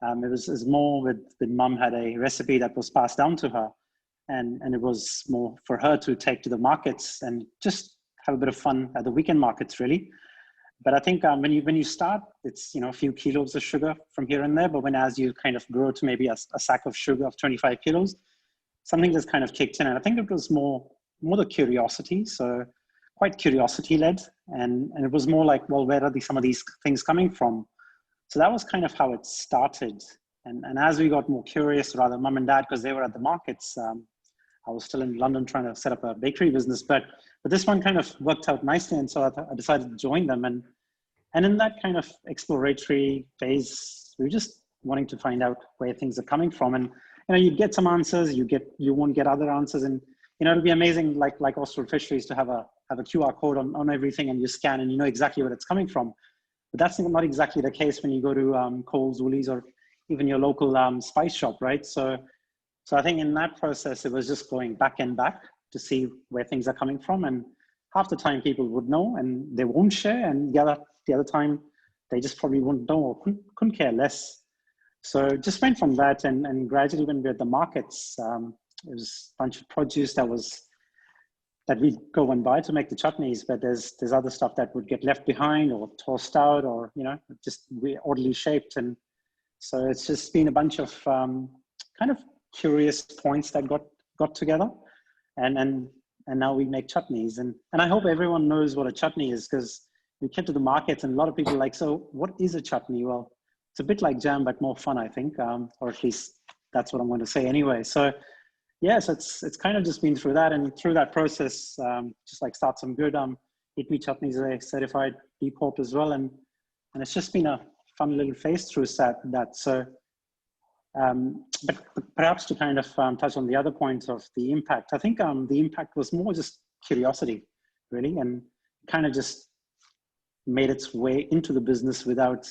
It was more with mum had a recipe that was passed down to her, and it was more for her to take to the markets and just have a bit of fun at the weekend markets, really. But I think when you start, it's, you know, a few kilos of sugar from here and there. But as you kind of grow to maybe a sack of sugar of 25 kilos, something just kind of kicked in. And I think it was more the curiosity. So quite curiosity led. And it was more like, well, where are some of these things coming from? So that was kind of how it started. And as we got more curious, rather mum and dad, because they were at the markets, I was still in London trying to set up a bakery business, but this one kind of worked out nicely. And so I decided to join them. And in that kind of exploratory phase, we were just wanting to find out where things are coming from. And, you know, you get some answers, you won't get other answers. And, you know, it'll be amazing, like Austral Fisheries, to have a QR code on everything, and you scan and you know exactly where it's coming from. But that's not exactly the case when you go to Coles, Woolies, or even your local spice shop, right? So I think in that process, it was just going back and back to see where things are coming from. And half the time people would know and they won't share. And the other time they just probably wouldn't know or couldn't care less. So just went from that, and gradually when we're at the markets, it was a bunch of produce that we'd go and buy to make the chutneys, but there's other stuff that would get left behind or tossed out, or, you know, just oddly shaped. And so it's just been a bunch of kind of curious points that got together, and now we make chutneys. And I hope everyone knows what a chutney is, because we came to the markets and a lot of people are like, so what is a chutney? Well, it's a bit like jam, but more fun, I think, or at least that's what I'm going to say anyway. So yeah, so it's kind of just been through that, and through that process, just like Start Some Good, Eat Me Chutneys are certified B Corp as well, and it's just been a fun little phase through that. So, but perhaps to kind of touch on the other point of the impact, I think the impact was more just curiosity, really, and kind of just made its way into the business without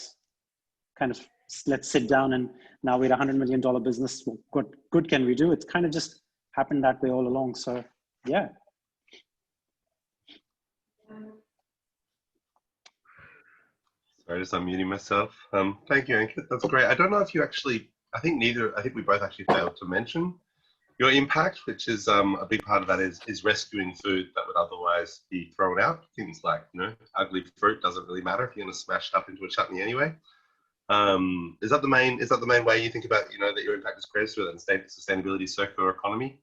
kind of, let's sit down and now we're $100 million business. What good can we do? It's kind of just happened that way all along. So yeah. Sorry, just unmuting myself. Thank you, Ankit. That's great. I don't know if you actually, I think we both actually failed to mention your impact, which is a big part of that is rescuing food that would otherwise be thrown out. Things like, you know, ugly fruit doesn't really matter if you're going to smash it up into a chutney anyway. Is that the main way you think about, you know, that your impact is created through that sustainability circular economy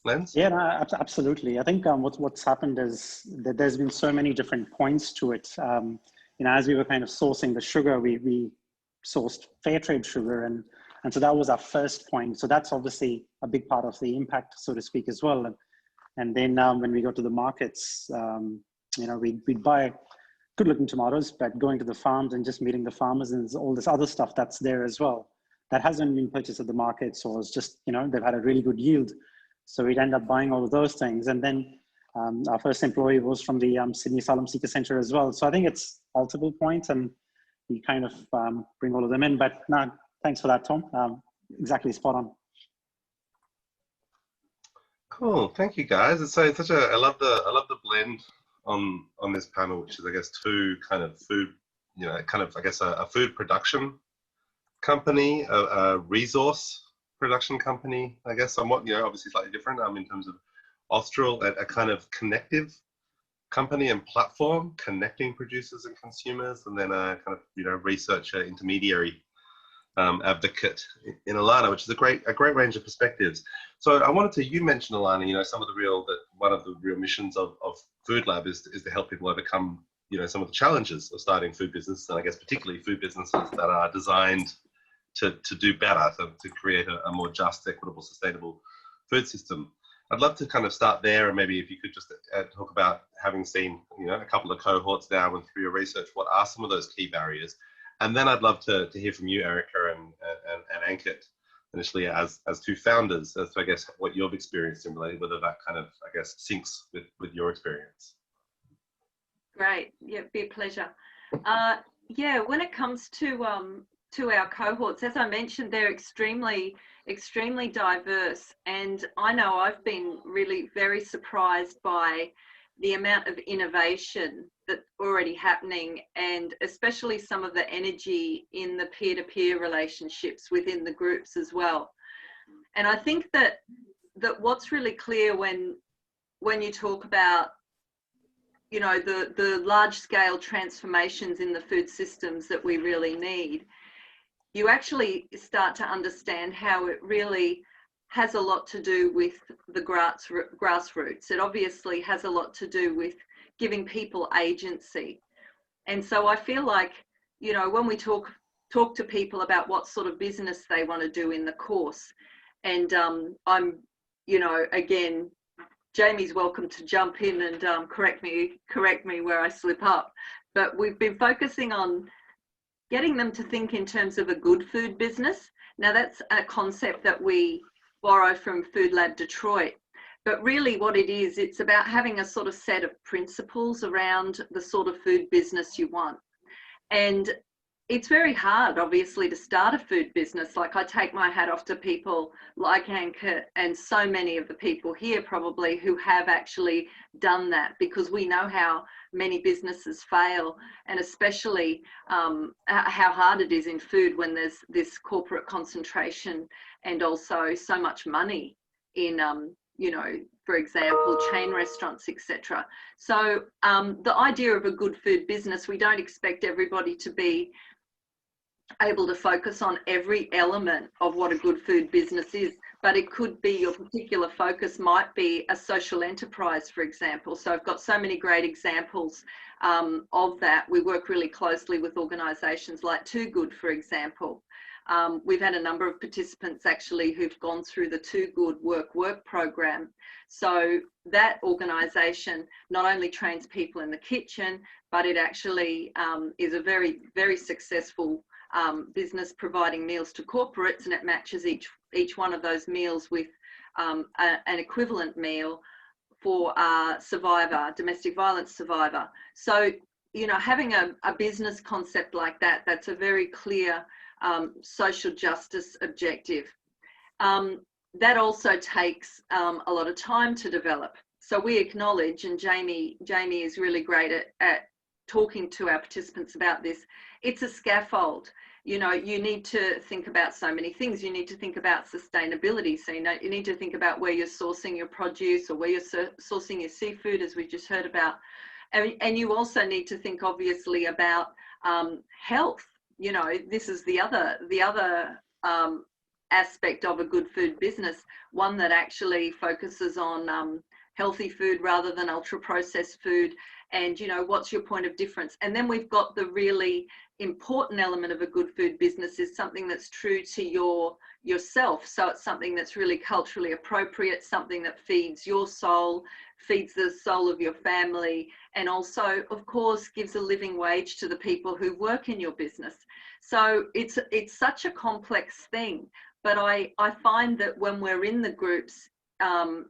lens? Yeah, no, absolutely. I think what's happened is that there's been so many different points to it. You know, as we were kind of sourcing the sugar, we sourced fair trade sugar, and so that was our first point. So that's obviously a big part of the impact, so to speak, as well. And then when we go to the markets, you know, we'd buy good-looking tomatoes, but going to the farms and just meeting the farmers and all this other stuff that's there as well that hasn't been purchased at the markets, or it's just, you know, they've had a really good yield. So we'd end up buying all of those things. And then our first employee was from the Sydney Asylum Seeker Centre as well. So I think it's multiple points, and we kind of bring all of them in. But no, thanks for that, Tom. Exactly spot on. Cool, thank you guys. It's such a I love the blend on this panel, which is, I guess, two kind of food, you know, kind of, I guess, a food production company, a resource production company, I guess, somewhat, you know, obviously slightly different in terms of Austral, a kind of connective company and platform connecting producers and consumers, and then a kind of, you know, researcher intermediary advocate in Alana, which is a great range of perspectives. So I wanted to, you mentioned, Alana, you know, one of the real missions of Food Lab is to help people overcome, you know, some of the challenges of starting food business, and I guess particularly food businesses that are designed to do better, to create a more just, equitable, sustainable food system. I'd love to kind of start there, and maybe if you could just talk about, having seen, you know, a couple of cohorts now and through your research, what are some of those key barriers? And then I'd love to hear from you, Erica and Ankit, initially as two founders, as to, I guess, what you've experienced in relation, whether that kind of, I guess, syncs with your experience. Great, yeah, be a pleasure. Yeah, when it comes to our cohorts, as I mentioned, they're extremely diverse, and I know I've been really very surprised by the amount of innovation that's already happening, and especially some of the energy in the peer-to-peer relationships within the groups as well. And I think that what's really clear when you talk about you know, the large scale transformations in the food systems that we really need, you actually start to understand how it really has a lot to do with the grassroots. It obviously has a lot to do with giving people agency. And so I feel like, you know, when we talk to people about what sort of business they want to do in the course, and I'm, you know, again, Jamie's welcome to jump in and correct me where I slip up. But we've been focusing on getting them to think in terms of a good food business. Now that's a concept that we borrow from Food Lab Detroit. But really what it is, it's about having a sort of set of principles around the sort of food business you want. And it's very hard, obviously, to start a food business. Like, I take my hat off to people like Anka and so many of the people here probably who have actually done that, because we know how many businesses fail, and especially how hard it is in food when there's this corporate concentration and also so much money in, you know, for example, chain restaurants, etc. So the idea of a good food business, we don't expect everybody to be able to focus on every element of what a good food business is, but it could be your particular focus might be a social enterprise, for example. So I've got so many great examples of that. We work really closely with organisations like Too Good, for example. We've had a number of participants actually who've gone through the Too Good work program. So that organisation not only trains people in the kitchen, but it actually is a very, very successful business providing meals to corporates, and it matches each one of those meals with an equivalent meal for a survivor, domestic violence survivor. So, you know, having a business concept like that, that's a very clear social justice objective. That also takes a lot of time to develop. So we acknowledge, and Jamie is really great at talking to our participants about this, it's a scaffold. You know, you need to think about so many things. You need to think about sustainability. So, you know, you need to think about where you're sourcing your produce or where you're sourcing your seafood, as we just heard about. And you also need to think, obviously, about health. You know, this is the other aspect of a good food business, one that actually focuses on healthy food rather than ultra processed food. And, you know, what's your point of difference? And then we've got the really important element of a good food business is something that's true to yourself. So it's something that's really culturally appropriate, something that feeds your soul, feeds the soul of your family, and also, of course, gives a living wage to the people who work in your business. So it's such a complex thing. But I find that when we're in the groups,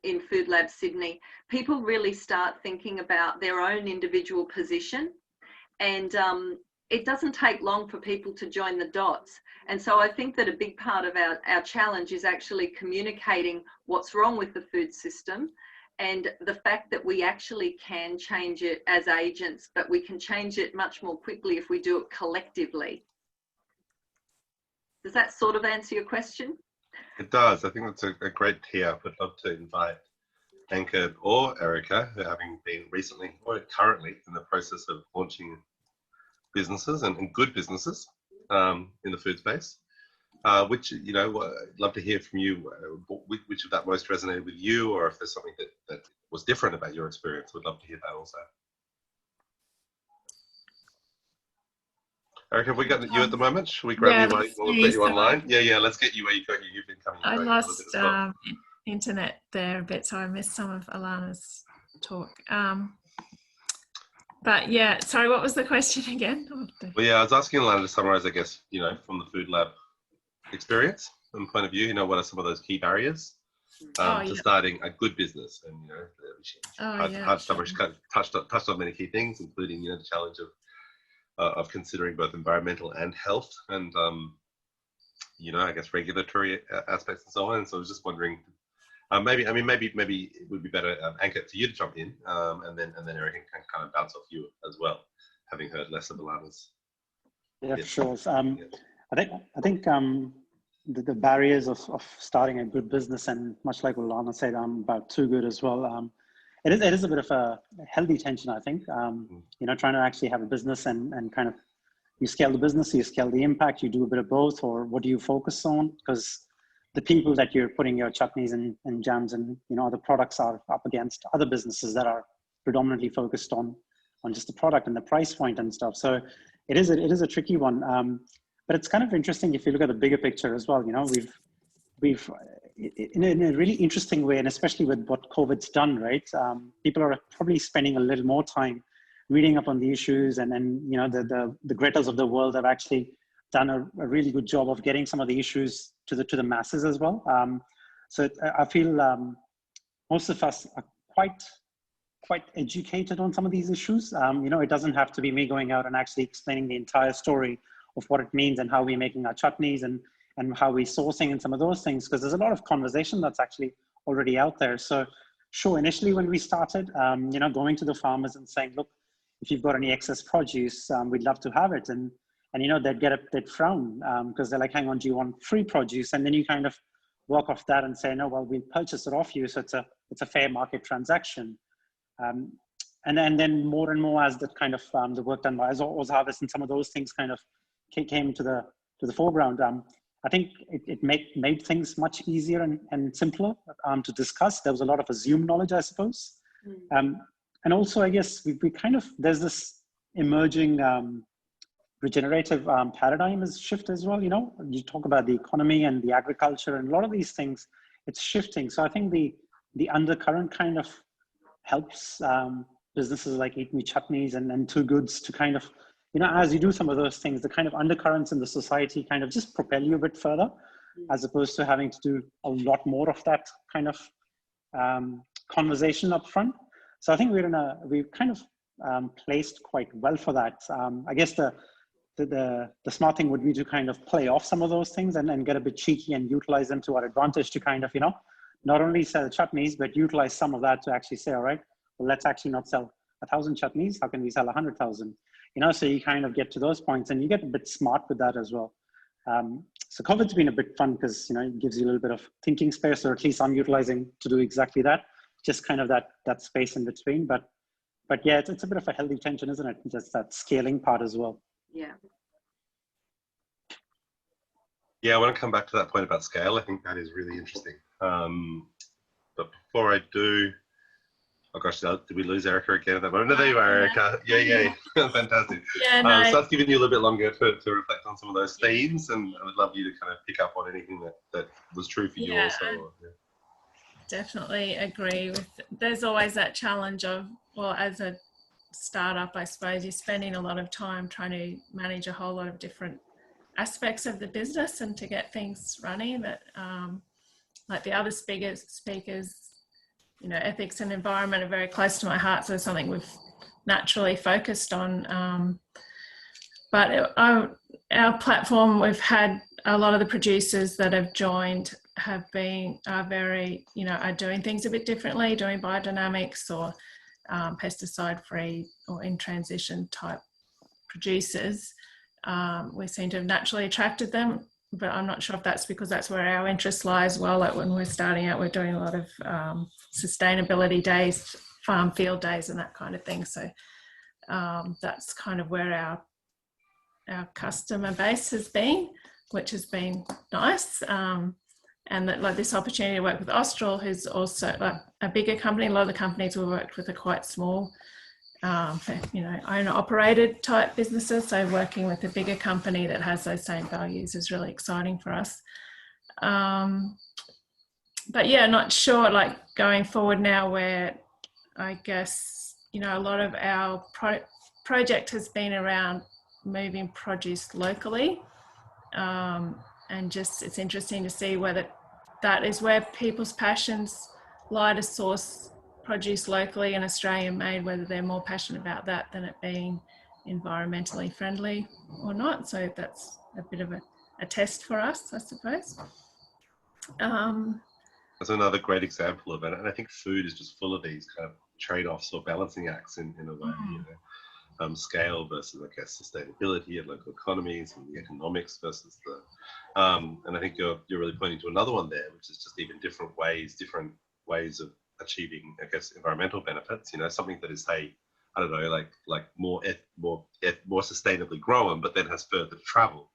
in Food Lab Sydney, people really start thinking about their own individual position, and it doesn't take long for people to join the dots. And so I think that a big part of our challenge is actually communicating what's wrong with the food system, and the fact that we actually can change it as agents, but we can change it much more quickly if we do it collectively. Does that sort of answer your question? It does. I think that's a great tee up. I'd love to invite Anka or Erica, who having been recently or currently in the process of launching businesses and good businesses in the food space, which, you know, I'd love to hear from you, which of that most resonated with you, or if there's something that was different about your experience. We'd love to hear that also. Erica, have we got you at the moment? Should we grab you while we've got you online? Yeah, let's get you where you've been coming. I lost internet there a bit, so I missed some of Alana's talk. But yeah, sorry, what was the question again? Well, yeah, I was asking Alana to summarize, I guess, you know, from the Food Lab experience and point of view, you know, what are some of those key barriers to starting a good business? And, you know, touched on many key things, including, you know, the challenge of considering both environmental and health and, you know, I guess regulatory aspects and so on. And so I was just wondering, maybe it would be better, Anka, for you to jump in, and then Erica can kind of bounce off you as well, having heard less of Alana's. Yeah, for sure. I think the barriers of starting a good business, and much like what Alana said about Too Good as well, it is a bit of a healthy tension, I think. You know, trying to actually have a business and kind of, you scale the business, you scale the impact, you do a bit of both, or what do you focus on? Because the people that you're putting your chutneys and jams and, you know, other products are up against other businesses that are predominantly focused on just the product and the price point and stuff. So it is a tricky one. But it's kind of interesting if you look at the bigger picture as well. You know, we've in a really interesting way, and especially with what COVID's done, right? People are probably spending a little more time reading up on the issues, and you know, the Gretas of the world have actually done a really good job of getting some of the issues to the masses as well. So I feel most of us are quite educated on some of these issues. You know, it doesn't have to be me going out and actually explaining the entire story of what it means and how we're making our chutneys and how we're sourcing and some of those things, because there's a lot of conversation that's actually already out there. So sure, initially when we started, you know, going to the farmers and saying, look, if you've got any excess produce, we'd love to have it. And you know, they'd frown because they're like, hang on, do you want free produce? And then you kind of work off that and say, no, well, we'll purchase it off you. So it's a fair market transaction. And then more and more as that kind of the work done by Oz Harvest and some of those things kind of came to the foreground. I think it made things much easier and simpler to discuss. There was a lot of assumed knowledge, I suppose. And also, I guess we kind of, there's this emerging regenerative paradigm is shift as well. You know, you talk about the economy and the agriculture and a lot of these things, it's shifting. So I think the undercurrent kind of helps businesses like Eat Me Chutneys and Too Goods to kind of, you know, as you do some of those things, the kind of undercurrents in the society kind of just propel you a bit further, as opposed to having to do a lot more of that kind of conversation up front. So I think we've kind of placed quite well for that. I guess the smart thing would be to kind of play off some of those things and get a bit cheeky and utilize them to our advantage to kind of, you know, not only sell chutneys, but utilize some of that to actually say, all right, well, let's actually not sell 1,000 chutneys. How can we sell 100,000? You know, so you kind of get to those points and you get a bit smart with that as well. So COVID's been a bit fun because, you know, it gives you a little bit of thinking space, or at least I'm utilizing to do exactly that. Just kind of that space in between. But yeah, it's a bit of a healthy tension, isn't it? Just that scaling part as well. Yeah. Yeah, I want to come back to that point about scale. I think that is really interesting. But before I do, oh gosh, did we lose Erica again at that moment? No, there you are, Erica. Yeah. Fantastic. Yeah, no. So that's giving you a little bit longer to reflect on some of those themes, and I would love you to kind of pick up on anything that was true for you also. Yeah. Definitely agree with, there's always that challenge of, well, as a startup, I suppose you're spending a lot of time trying to manage a whole lot of different aspects of the business and to get things running. But like the other speakers, you know, ethics and environment are very close to my heart, so it's something we've naturally focused on. But our platform, we've had a lot of the producers that have joined are very, you know, are doing things a bit differently, doing biodynamics or pesticide free or in transition type producers. We seem to have naturally attracted them, but I'm not sure if that's because that's where our interest lies as well. Like when we're starting out, we're doing a lot of sustainability days, farm field days and that kind of thing. So that's kind of where our customer base has been, which has been nice. And that, like, this opportunity to work with Austral, who's also like a bigger company. A lot of the companies we worked with are quite small, you know, owner-operated type businesses. So working with a bigger company that has those same values is really exciting for us. But yeah, not sure, like going forward now, where I guess, you know, a lot of our project has been around moving produce locally. And just, it's interesting to see whether that is where people's passions lie, to source produce locally and Australian made, whether they're more passionate about that than it being environmentally friendly or not. So that's a bit of a test for us, I suppose. That's another great example of it. And I think food is just full of these kind of trade-offs or balancing acts in a way, you know. Scale versus, I guess, sustainability and local economies and the economics versus the, and I think you're really pointing to another one there, which is just even different ways of achieving, I guess, environmental benefits. You know, something that is, say, I don't know, like more sustainably grown, but then has further travel,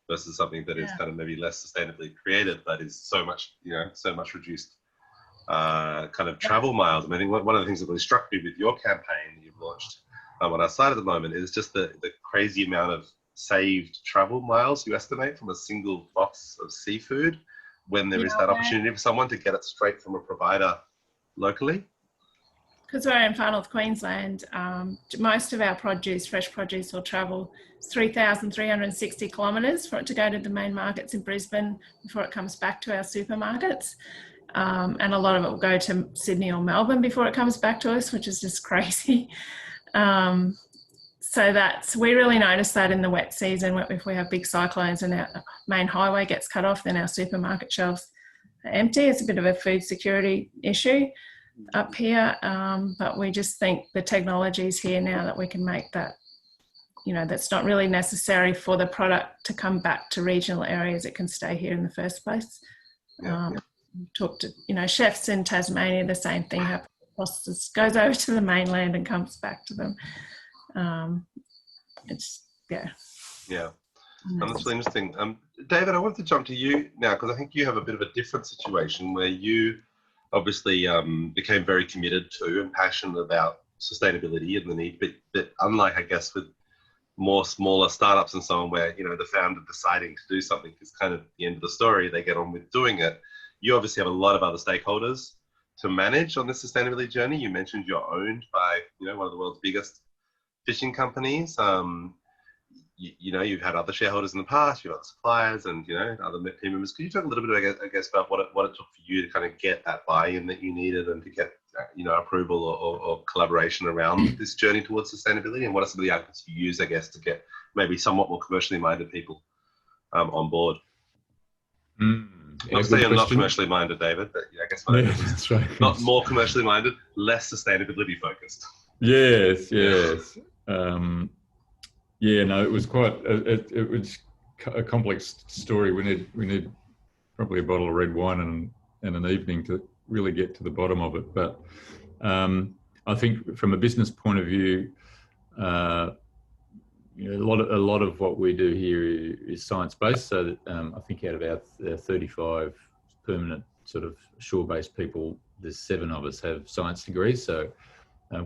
versus something that is kind of maybe less sustainably created, but is so much, you know, so much reduced kind of travel miles. I mean, one of the things that really struck me with your campaign that you've launched on our site at the moment is just the crazy amount of saved travel miles you estimate from a single box of seafood, when there is that opportunity for someone to get it straight from a provider locally. Because we're in Far North Queensland, most of our produce, fresh produce, will travel 3,360 kilometres for it to go to the main markets in Brisbane before it comes back to our supermarkets. And a lot of it will go to Sydney or Melbourne before it comes back to us, which is just crazy. So we really notice that in the wet season, if we have big cyclones and our main highway gets cut off, then our supermarket shelves are empty. It's a bit of a food security issue up here, but we just think the technology is here now that we can make that, you know, that's not really necessary for the product to come back to regional areas. It can stay here in the first place. Talk to, you know, chefs in Tasmania, the same thing happens. Goes over to the mainland and comes back to them. And that's really interesting. David, I wanted to jump to you now, because I think you have a bit of a different situation where you obviously became very committed to and passionate about sustainability and the need, but unlike, I guess, with more smaller startups and so on, where, you know, the founder deciding to do something is kind of the end of the story, they get on with doing it. You obviously have a lot of other stakeholders to manage on this sustainability journey. You mentioned you're owned by, you know, one of the world's biggest fishing companies. You know, you've had other shareholders in the past, you've got suppliers and, you know, other team members. Could you talk a little bit, I guess, about what it took for you to kind of get that buy-in that you needed and to get, you know, approval or collaboration around this journey towards sustainability? And what are some of the arguments you use, I guess, to get maybe somewhat more commercially minded people on board? Not saying I'm not commercially minded, David, but I guess that's right. Not more commercially minded, less sustainability focused. Yes. No, it was quite. It was a complex story. We need probably a bottle of red wine and an evening to really get to the bottom of it. But I think from a business point of view, you know, a lot of what we do here is science-based. So that, I think out of our 35 permanent sort of shore-based people, there's 7 of us have science degrees. So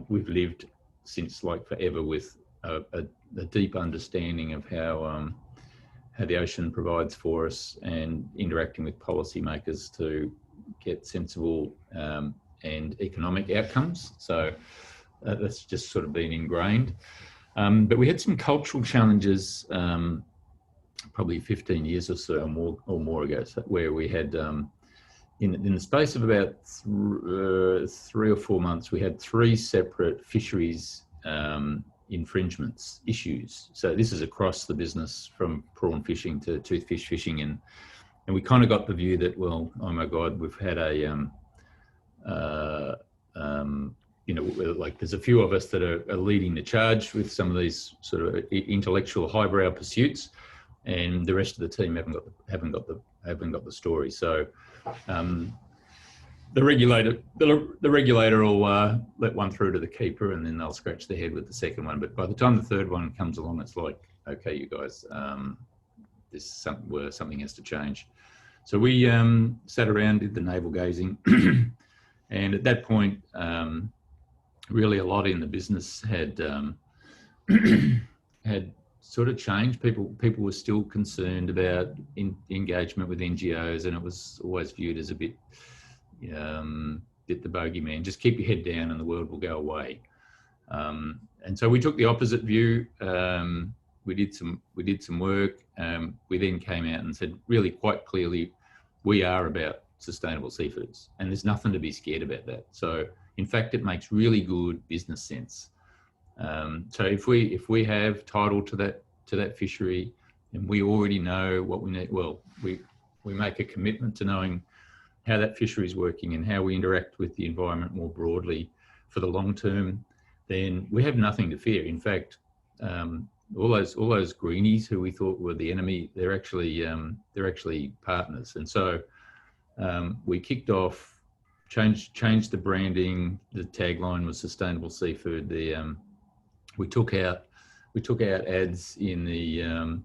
we've lived since like forever with a deep understanding of how the ocean provides for us and interacting with policymakers to get sensible and economic outcomes. So that's just sort of been ingrained. But we had some cultural challenges probably 15 years or so or more ago, where we had in the space of about 3 or 4 months, we had 3 separate fisheries infringements issues. So this is across the business, from prawn fishing to toothfish fishing, and we kind of got the view that, well, oh my God, we've had a you know, like there's a few of us that are leading the charge with some of these sort of intellectual highbrow pursuits, and the rest of the team haven't got the story. So the regulator will let one through to the keeper, and then they'll scratch their head with the second one. But by the time the third one comes along, it's like, okay, you guys, something has to change. So we sat around, did the navel gazing, and at that point, really a lot in the business had sort of changed. People were still concerned about engagement with NGOs, and it was always viewed as a bit the bogeyman. Just keep your head down, and the world will go away. And so we took the opposite view. We did some work. We then came out and said, really quite clearly, we are about sustainable seafoods, and there's nothing to be scared about that. So in fact, it makes really good business sense. So if we have title to that fishery, and we already know what we need, well, we make a commitment to knowing how that fishery is working and how we interact with the environment more broadly for the long term, then we have nothing to fear. In fact, all those greenies who we thought were the enemy, they're actually partners. And so we kicked off changed the branding. The tagline was sustainable seafood. We took out ads in the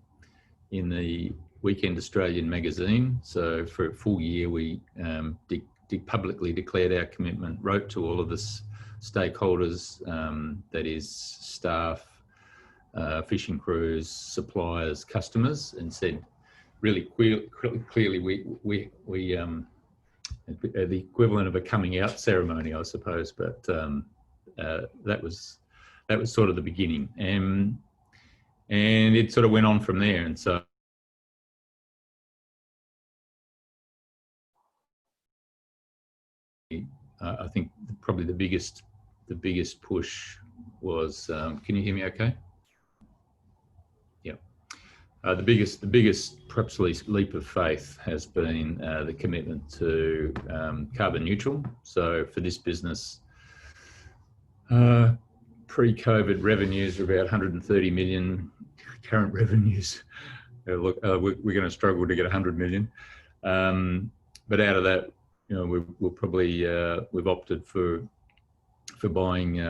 Weekend Australian magazine. So for a full year, we publicly declared our commitment, wrote to all of the stakeholders, that is staff, fishing crews, suppliers, customers, and said really clearly we the equivalent of a coming out ceremony, I suppose, but that was sort of the beginning, and it sort of went on from there. And so I think probably the biggest push was, can you hear me okay? Yeah. The biggest perhaps leap of faith has been the commitment to carbon neutral. So for this business, pre-COVID revenues are about 130 million. Current revenues, look, we're going to struggle to get 100 million. But out of that, you know, we'll probably we've opted for buying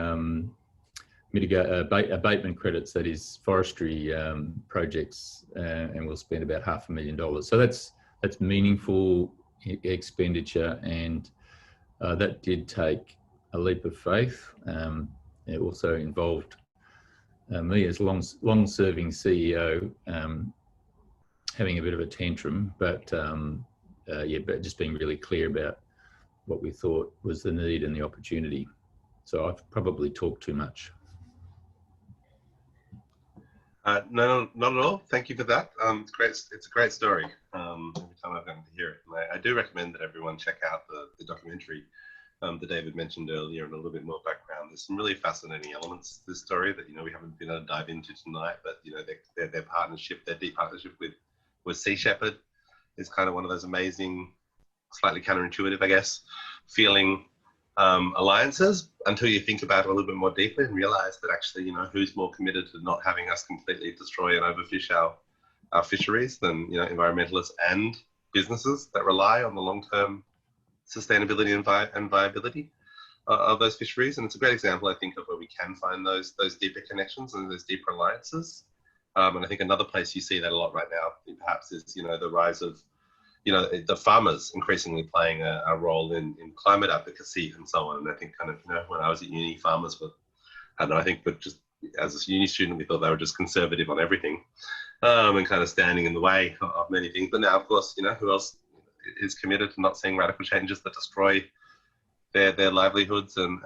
abatement credits, that is forestry projects, and we'll spend about $500,000. So that's meaningful expenditure, and that did take a leap of faith. It also involved me as long-serving CEO having a bit of a tantrum, but but just being really clear about what we thought was the need and the opportunity. So I've probably talked too much. No, not at all. Thank you for that. It's great. It's a great story. Every time I've gotten to hear it, and I do recommend that everyone check out the documentary that David mentioned earlier, and a little bit more background. There's some really fascinating elements to this story that, you know, we haven't been able to dive into tonight. But, you know, their partnership, their deep partnership with Sea Shepherd is kind of one of those amazing, slightly counterintuitive, I guess, feeling alliances, until you think about it a little bit more deeply and realize that actually, you know, who's more committed to not having us completely destroy and overfish our fisheries than, you know, environmentalists and businesses that rely on the long-term sustainability and viability of those fisheries. And it's a great example, I think, of where we can find those deeper connections and those deeper alliances. And I think another place you see that a lot right now, perhaps, is, you know, the rise of, you know, the farmers increasingly playing a role in climate advocacy and so on. And I think kind of, you know, when I was at uni, farmers were, I don't know, I think, but just as a uni student, we thought they were just conservative on everything, and kind of standing in the way of many things. But now, of course, you know, who else is committed to not seeing radical changes that destroy their livelihoods and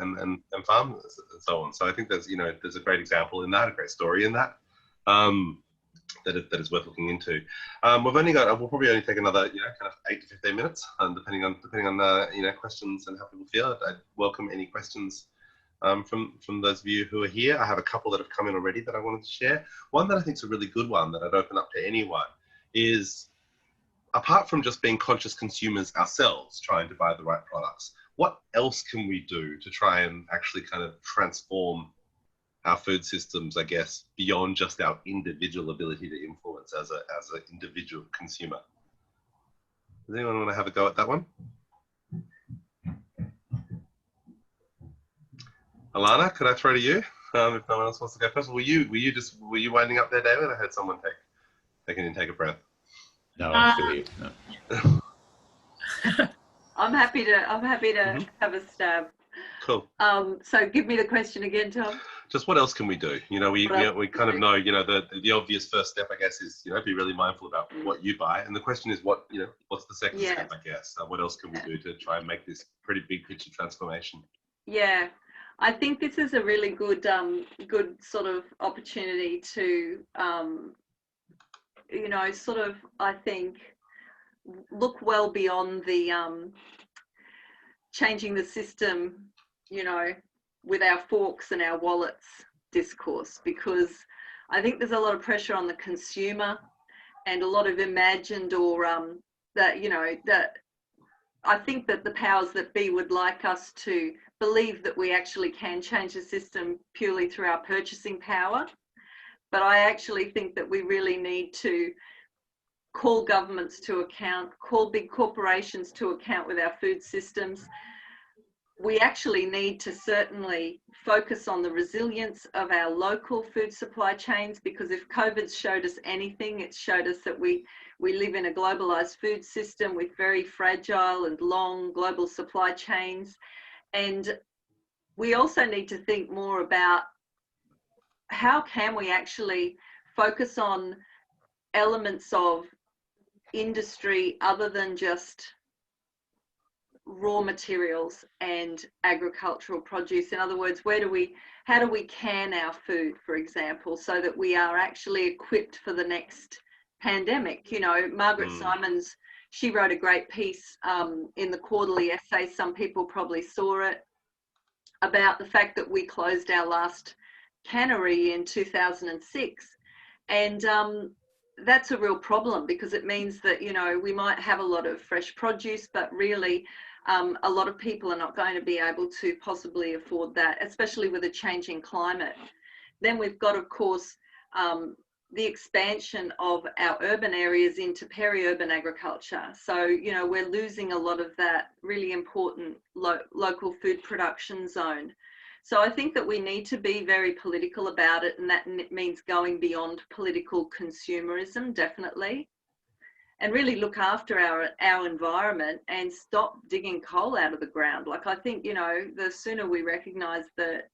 farmers and so on. So I think there's, you know, there's a great example in that, a great story in that. That is worth looking into. We'll probably only take another, you know, kind of 8 to 15 minutes, depending on you know, questions and how people feel. I'd welcome any questions from those of you who are here. I have a couple that have come in already that I wanted to share. One that I think is a really good one that I'd open up to anyone is, apart from just being conscious consumers ourselves, trying to buy the right products, what else can we do to try and actually kind of transform our food systems, I guess, beyond just our individual ability to influence as an individual consumer? Does anyone want to have a go at that one? Alana, could I throw to you? If no one else wants to go first, were you winding up there, David? I heard someone take a breath. No, I'm still here. No. I'm happy to have a stab. Cool. So give me the question again, Tom. Just what else can we do? You know, we kind of know, you know, the obvious first step, I guess, is, you know, be really mindful about what you buy. And the question is, what's the second step, I guess? What else can we do to try and make this pretty big picture transformation? Yeah, I think this is a really good sort of opportunity to, you know, sort of, I think, look well beyond the changing the system, you know, with our forks and our wallets discourse, because I think there's a lot of pressure on the consumer and a lot of imagined or that, you know, that I think that the powers that be would like us to believe that we actually can change the system purely through our purchasing power. But I actually think that we really need to call governments to account, call big corporations to account with our food systems, we actually need to certainly focus on the resilience of our local food supply chains, because if COVID's showed us anything, it's showed us that we live in a globalized food system with very fragile and long global supply chains. And we also need to think more about how can we actually focus on elements of industry other than just raw materials and agricultural produce. In other words, how do we can our food, for example, so that we are actually equipped for the next pandemic? You know, Margaret Simons, she wrote a great piece in the quarterly essay, some people probably saw it, about the fact that we closed our last cannery in 2006. And that's a real problem, because it means that, you know, we might have a lot of fresh produce, but really a lot of people are not going to be able to possibly afford that, especially with a changing climate. Then we've got, of course, the expansion of our urban areas into peri-urban agriculture. So, you know, we're losing a lot of that really important local food production zone. So I think that we need to be very political about it, and that means going beyond political consumerism, definitely, and really look after our environment and stop digging coal out of the ground. Like, I think, you know, the sooner we recognise that,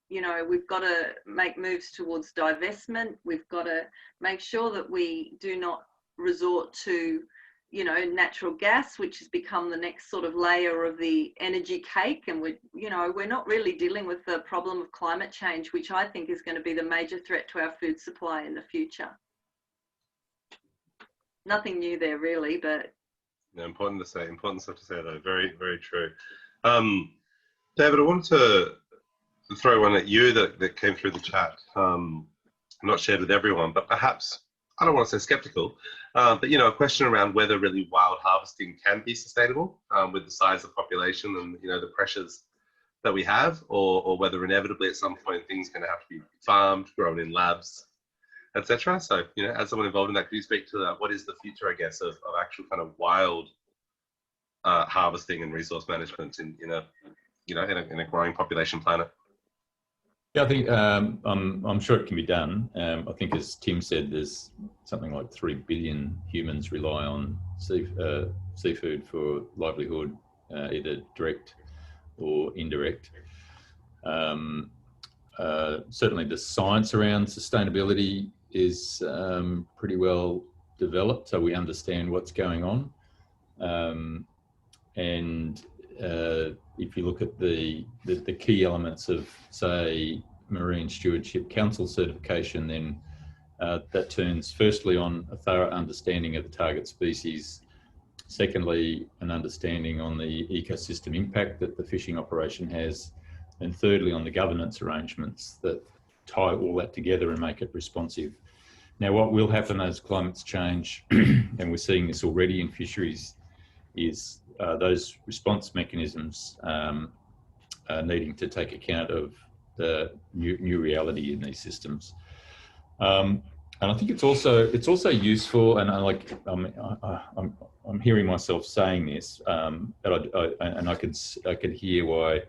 you know, we've got to make moves towards divestment. We've got to make sure that we do not resort to, you know, natural gas, which has become the next sort of layer of the energy cake. And we're not really dealing with the problem of climate change, which I think is going to be the major threat to our food supply in the future. Nothing new there really, but yeah, important stuff to say though. Very, very true. David, I wanted to throw one at you that came through the chat. Not shared with everyone, but perhaps, I don't want to say skeptical, but, you know, a question around whether really wild harvesting can be sustainable with the size of the population and, you know, the pressures that we have, or whether inevitably at some point things are going to have to be farmed, grown in labs, etc. So, you know, as someone involved in that, could you speak to what is the future, I guess, of actual kind of wild harvesting and resource management in a growing population planet? Yeah, I think I'm sure it can be done. I think, as Tim said, there's something like 3 billion humans rely on seafood for livelihood, either direct or indirect. Certainly the science around sustainability is pretty well developed, so we understand what's going on. And if you look at the key elements of, say, Marine Stewardship Council certification, then that turns firstly on a thorough understanding of the target species, secondly an understanding on the ecosystem impact that the fishing operation has, and thirdly on the governance arrangements that tie all that together and make it responsive. Now, what will happen as climates change, and we're seeing this already in fisheries, is those response mechanisms needing to take account of the new reality in these systems. And I think it's also useful, and I'm hearing myself saying this, but I could hear why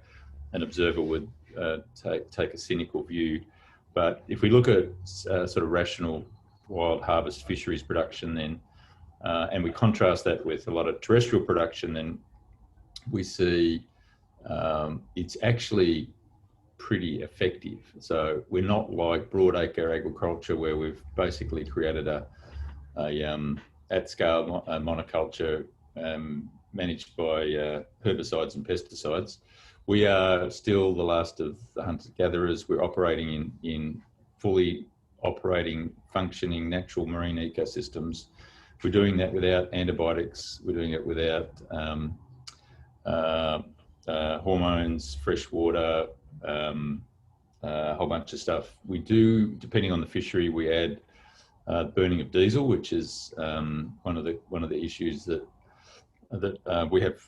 an observer would take a cynical view. But if we look at sort of rational wild harvest fisheries production, then and we contrast that with a lot of terrestrial production, then we see it's actually pretty effective. So we're not like broadacre agriculture, where we've basically created a at-scale monoculture managed by herbicides and pesticides. We are still the last of the hunter-gatherers. We're operating in fully operating, functioning natural marine ecosystems. We're doing that without antibiotics. We're doing it without hormones, fresh water, a whole bunch of stuff. We do, depending on the fishery, we add burning of diesel, which is one of the issues that we have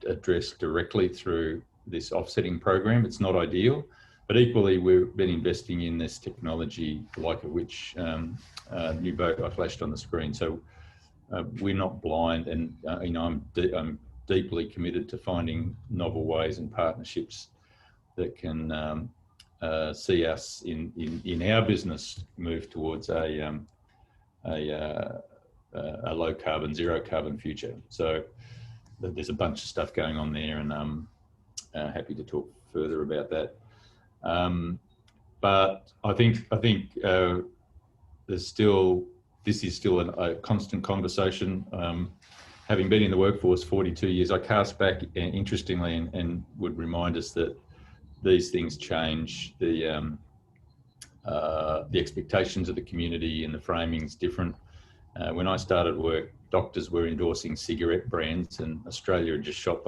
addressed directly through this offsetting program. It's not ideal, but equally we've been investing in this technology, like of which new boat I flashed on the screen. So we're not blind, and I'm deeply committed to finding novel ways and partnerships that can see us in our business move towards a low carbon, zero carbon future. So there's a bunch of stuff going on there, and I'm happy to talk further about that. But I think this is still a constant conversation. Having been in the workforce 42 years, I cast back interestingly and would remind us that these things change. The expectations of the community and the framing's different. When I started work, doctors were endorsing cigarette brands, and Australia had just shot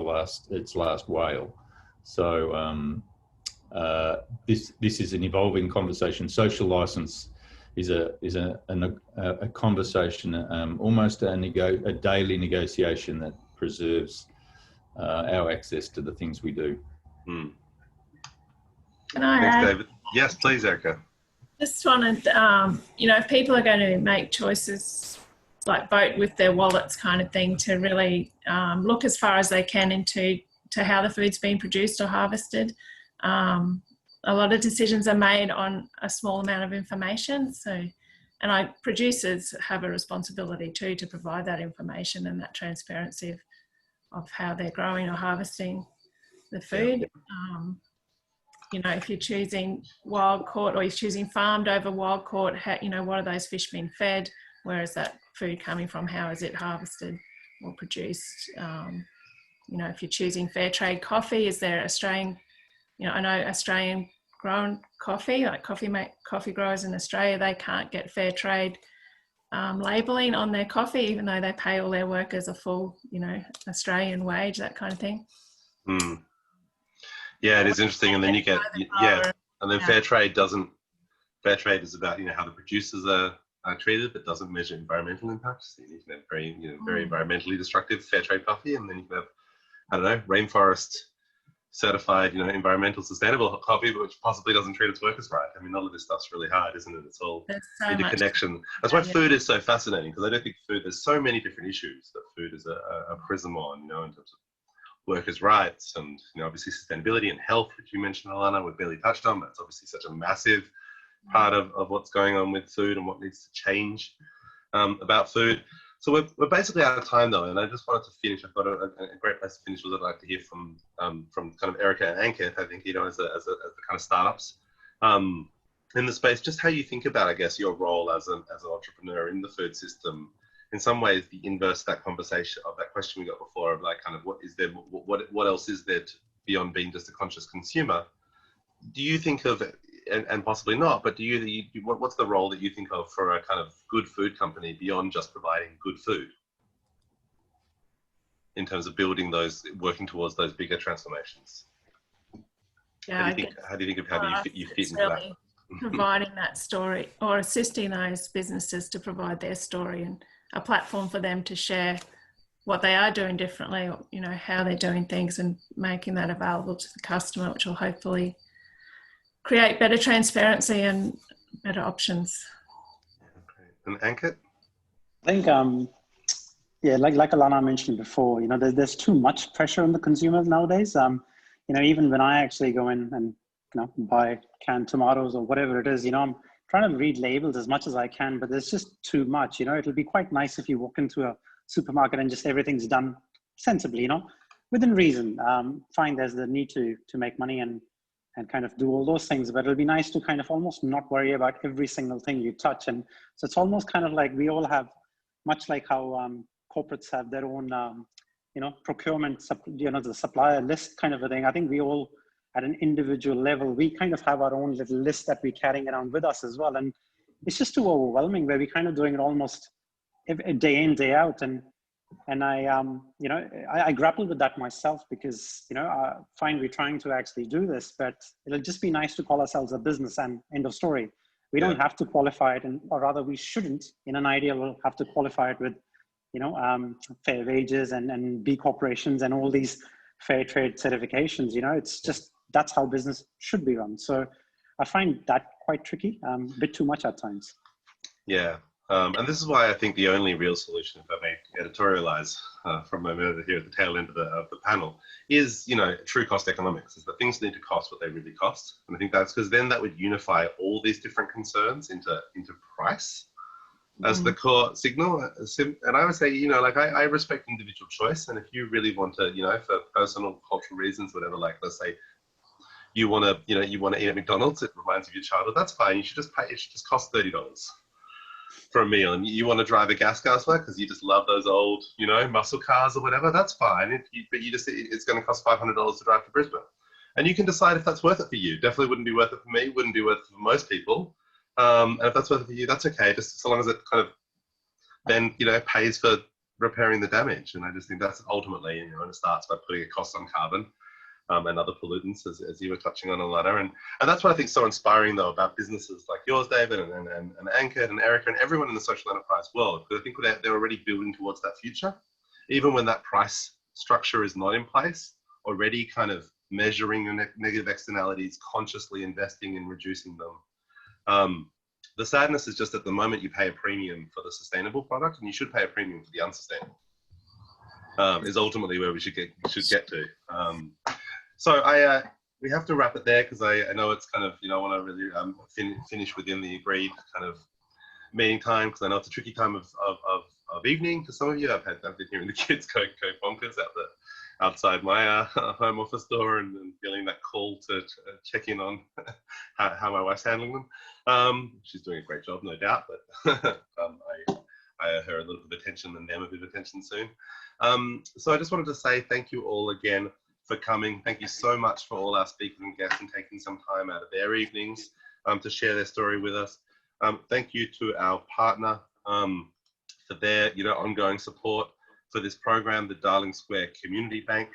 its last whale. So this is an evolving conversation. Social license is a conversation, almost a daily negotiation that preserves our access to the things we do. Mm. Can I Thanks, add? David. Yes, please, Erica. Just wanted, if people are going to make choices like vote with their wallets kind of thing, to really look as far as they can into how the food's being produced or harvested. A lot of decisions are made on a small amount of information. So, and producers have a responsibility too to provide that information and that transparency of how they're growing or harvesting the food. If you're choosing wild caught or you're choosing farmed over wild caught, what are those fish being fed? Where is that food coming from? How is it harvested or produced? If you're choosing fair trade coffee, is there Australian, I know Australian grown coffee, like coffee growers in Australia, they can't get fair trade labelling on their coffee, even though they pay all their workers a full, Australian wage, that kind of thing. Mm. Yeah, it is interesting. And then you get, and then fair trade is about, how the producers are treated, but doesn't measure environmental impacts. So you can have very environmentally destructive fair trade coffee, and then you can have, rainforest certified, environmental sustainable coffee, but which possibly doesn't treat its workers right. I mean, all of this stuff's really hard, isn't it? It's all interconnection. That's why food is so fascinating, because I don't think there's so many different issues that food is a prism on, in terms of workers' rights and, obviously sustainability and health, which you mentioned, Alana, we've barely touched on, but it's obviously such a massive part of what's going on with food and what needs to change about food. So we're basically out of time, though, and I just wanted to finish. I thought a great place to finish was I'd like to hear from kind of Erica and Ankit, I think, as the kind of startups in the space, just how you think about, I guess, your role as an entrepreneur in the food system. In some ways, the inverse of that conversation, of that question we got before, of like kind of what else is there beyond being just a conscious consumer? Do you think of, and possibly not, but what's the role that you think of for a kind of good food company beyond just providing good food, in terms of working towards those bigger transformations? Yeah, how do you think you fit into that? Providing that story, or assisting those businesses to provide their story, and a platform for them to share what they are doing differently, or, how they're doing things, and making that available to the customer, which will hopefully create better transparency and better options. Okay. And Ankit? I think, like Alana mentioned before, there's too much pressure on the consumers nowadays. Even when I actually go in and buy canned tomatoes or whatever it is, I'm trying to read labels as much as I can, but there's just too much. It'll be quite nice if you walk into a supermarket and just everything's done sensibly, within reason. Fine, there's the need to make money and kind of do all those things, but it'll be nice to kind of almost not worry about every single thing you touch. And so it's almost kind of like we all have, much like how corporates have their own, procurement, the supplier list kind of a thing. I think we all, at an individual level, we kind of have our own little list that we're carrying around with us as well. And it's just too overwhelming, where we're kind of doing it almost day in, day out. And I grapple with that myself, because, I find we're trying to actually do this, but it'll just be nice to call ourselves a business, and end of story. We don't have to qualify it, or rather we shouldn't, in an ideal, we'll have to qualify it with, fair wages and B corporations and all these fair trade certifications. It's just, that's how business should be run. So I find that quite tricky, a bit too much at times. Yeah, And this is why I think the only real solution, if I may editorialize from my minute here at the tail end of the panel, is, you know, true cost economics, is that things need to cost what they really cost. And I think that's because then that would unify all these different concerns into price as the core signal. And I would say, you know, like I respect individual choice. And if you really want to, you know, for personal, cultural reasons, whatever, like let's say you want to, you know, you want to eat at McDonald's, it reminds you of your childhood, that's fine. You should just pay, it should just cost $30 for a meal. And you want to drive a gas car because you just love those old, you know, muscle cars or whatever, that's fine. But you just, it's going to cost $500 to drive to Brisbane. And you can decide if that's worth it for you. Definitely wouldn't be worth it for me, wouldn't be worth it for most people. And if that's worth it for you, that's okay, just so long as it kind of then, you know, pays for repairing the damage. And I just think that's ultimately, you know, and it starts by putting a cost on carbon and other pollutants, as you were touching on, Alana. And that's what I think is so inspiring, though, about businesses like yours, David, and Anchor and Erica and everyone in the social enterprise world, because I think they're already building towards that future. Even when that price structure is not in place, already kind of measuring your negative externalities, consciously investing in reducing them. The sadness is just at the moment you pay a premium for the sustainable product, and you should pay a premium for the unsustainable. Is ultimately where we should get to. So we have to wrap it there because I know it's kind of, you know, I want to really finish within the agreed kind of meeting time, because I know it's a tricky time of evening for some of you. I've been hearing the kids go bonkers outside my home office door and feeling that call to check in on how my wife's handling them. She's doing a great job, no doubt, but I owe her a little bit of attention and them a bit of attention soon. So I just wanted to say thank you all again for coming. Thank you so much for all our speakers and guests and taking some time out of their evenings to share their story with us. Thank you to our partner for their, you know, ongoing support for this program, the Darling Square Community Bank.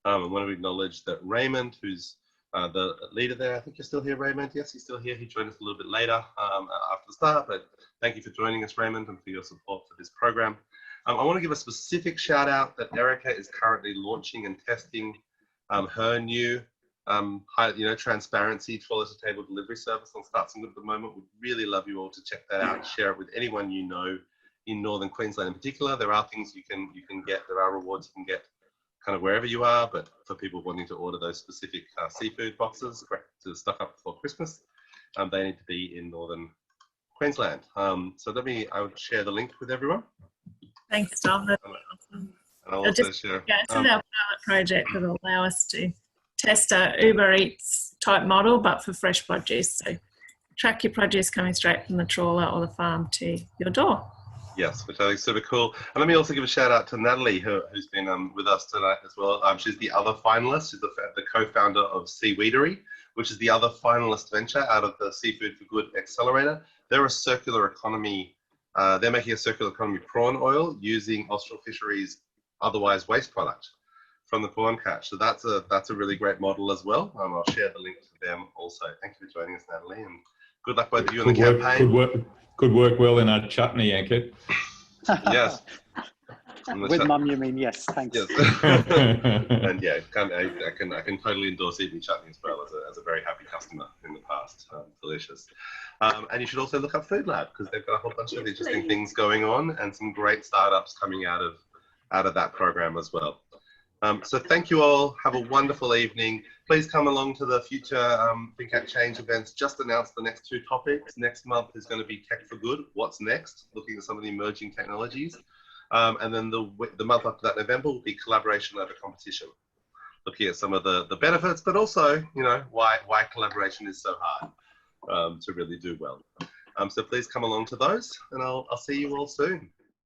I want to acknowledge that Raymond, who's the leader there, I think you're still here, Raymond. Yes, he's still here. He joined us a little bit later after the start, but thank you for joining us, Raymond, and for your support for this program. I want to give a specific shout out that Erica is currently launching and testing her new transparency toilet to table delivery service on Starts and Good at the moment. We'd really love you all to check that out and share it with anyone you know in Northern Queensland in particular. There are things you can get, there are rewards you can get kind of wherever you are, but for people wanting to order those specific seafood boxes to stock up before Christmas, they need to be in Northern Queensland. So I would share the link with everyone. Thanks, Dom. That's awesome. And I'll also share. Yeah, it's our pilot project that will allow us to test a Uber Eats type model, but for fresh produce. So track your produce coming straight from the trawler or the farm to your door. Yes, which I think is super cool. And let me also give a shout out to Natalie, who's been with us tonight as well. She's the other finalist. She's the co-founder of Seaweedery, which is the other finalist venture out of the Seafood for Good Accelerator. They're a circular economy. They're making a circular economy prawn oil using Austral Fisheries' otherwise waste product from the prawn catch. So that's a really great model as well. I'll share the link to them also. Thank you for joining us, Natalie, and good luck both of you in the campaign. Could work well in our chutney, Ankit. Yes. With mum, you mean? Yes, thanks. Yes. And yeah, I can totally endorse eating chutney as well as a very happy customer in the past. Delicious. And you should also look up Food Lab, because they've got a whole bunch of interesting things going on and some great startups coming out of that program as well. So thank you all. Have a wonderful evening. Please come along to the future Think Act Change events. Just announced the next 2 topics. Next month is going to be Tech for Good. What's next? Looking at some of the emerging technologies. And then the month after that, November, will be collaboration over competition. Looking at some of the benefits, but also, you know, why collaboration is so hard to really do well. So please come along to those, and I'll see you all soon.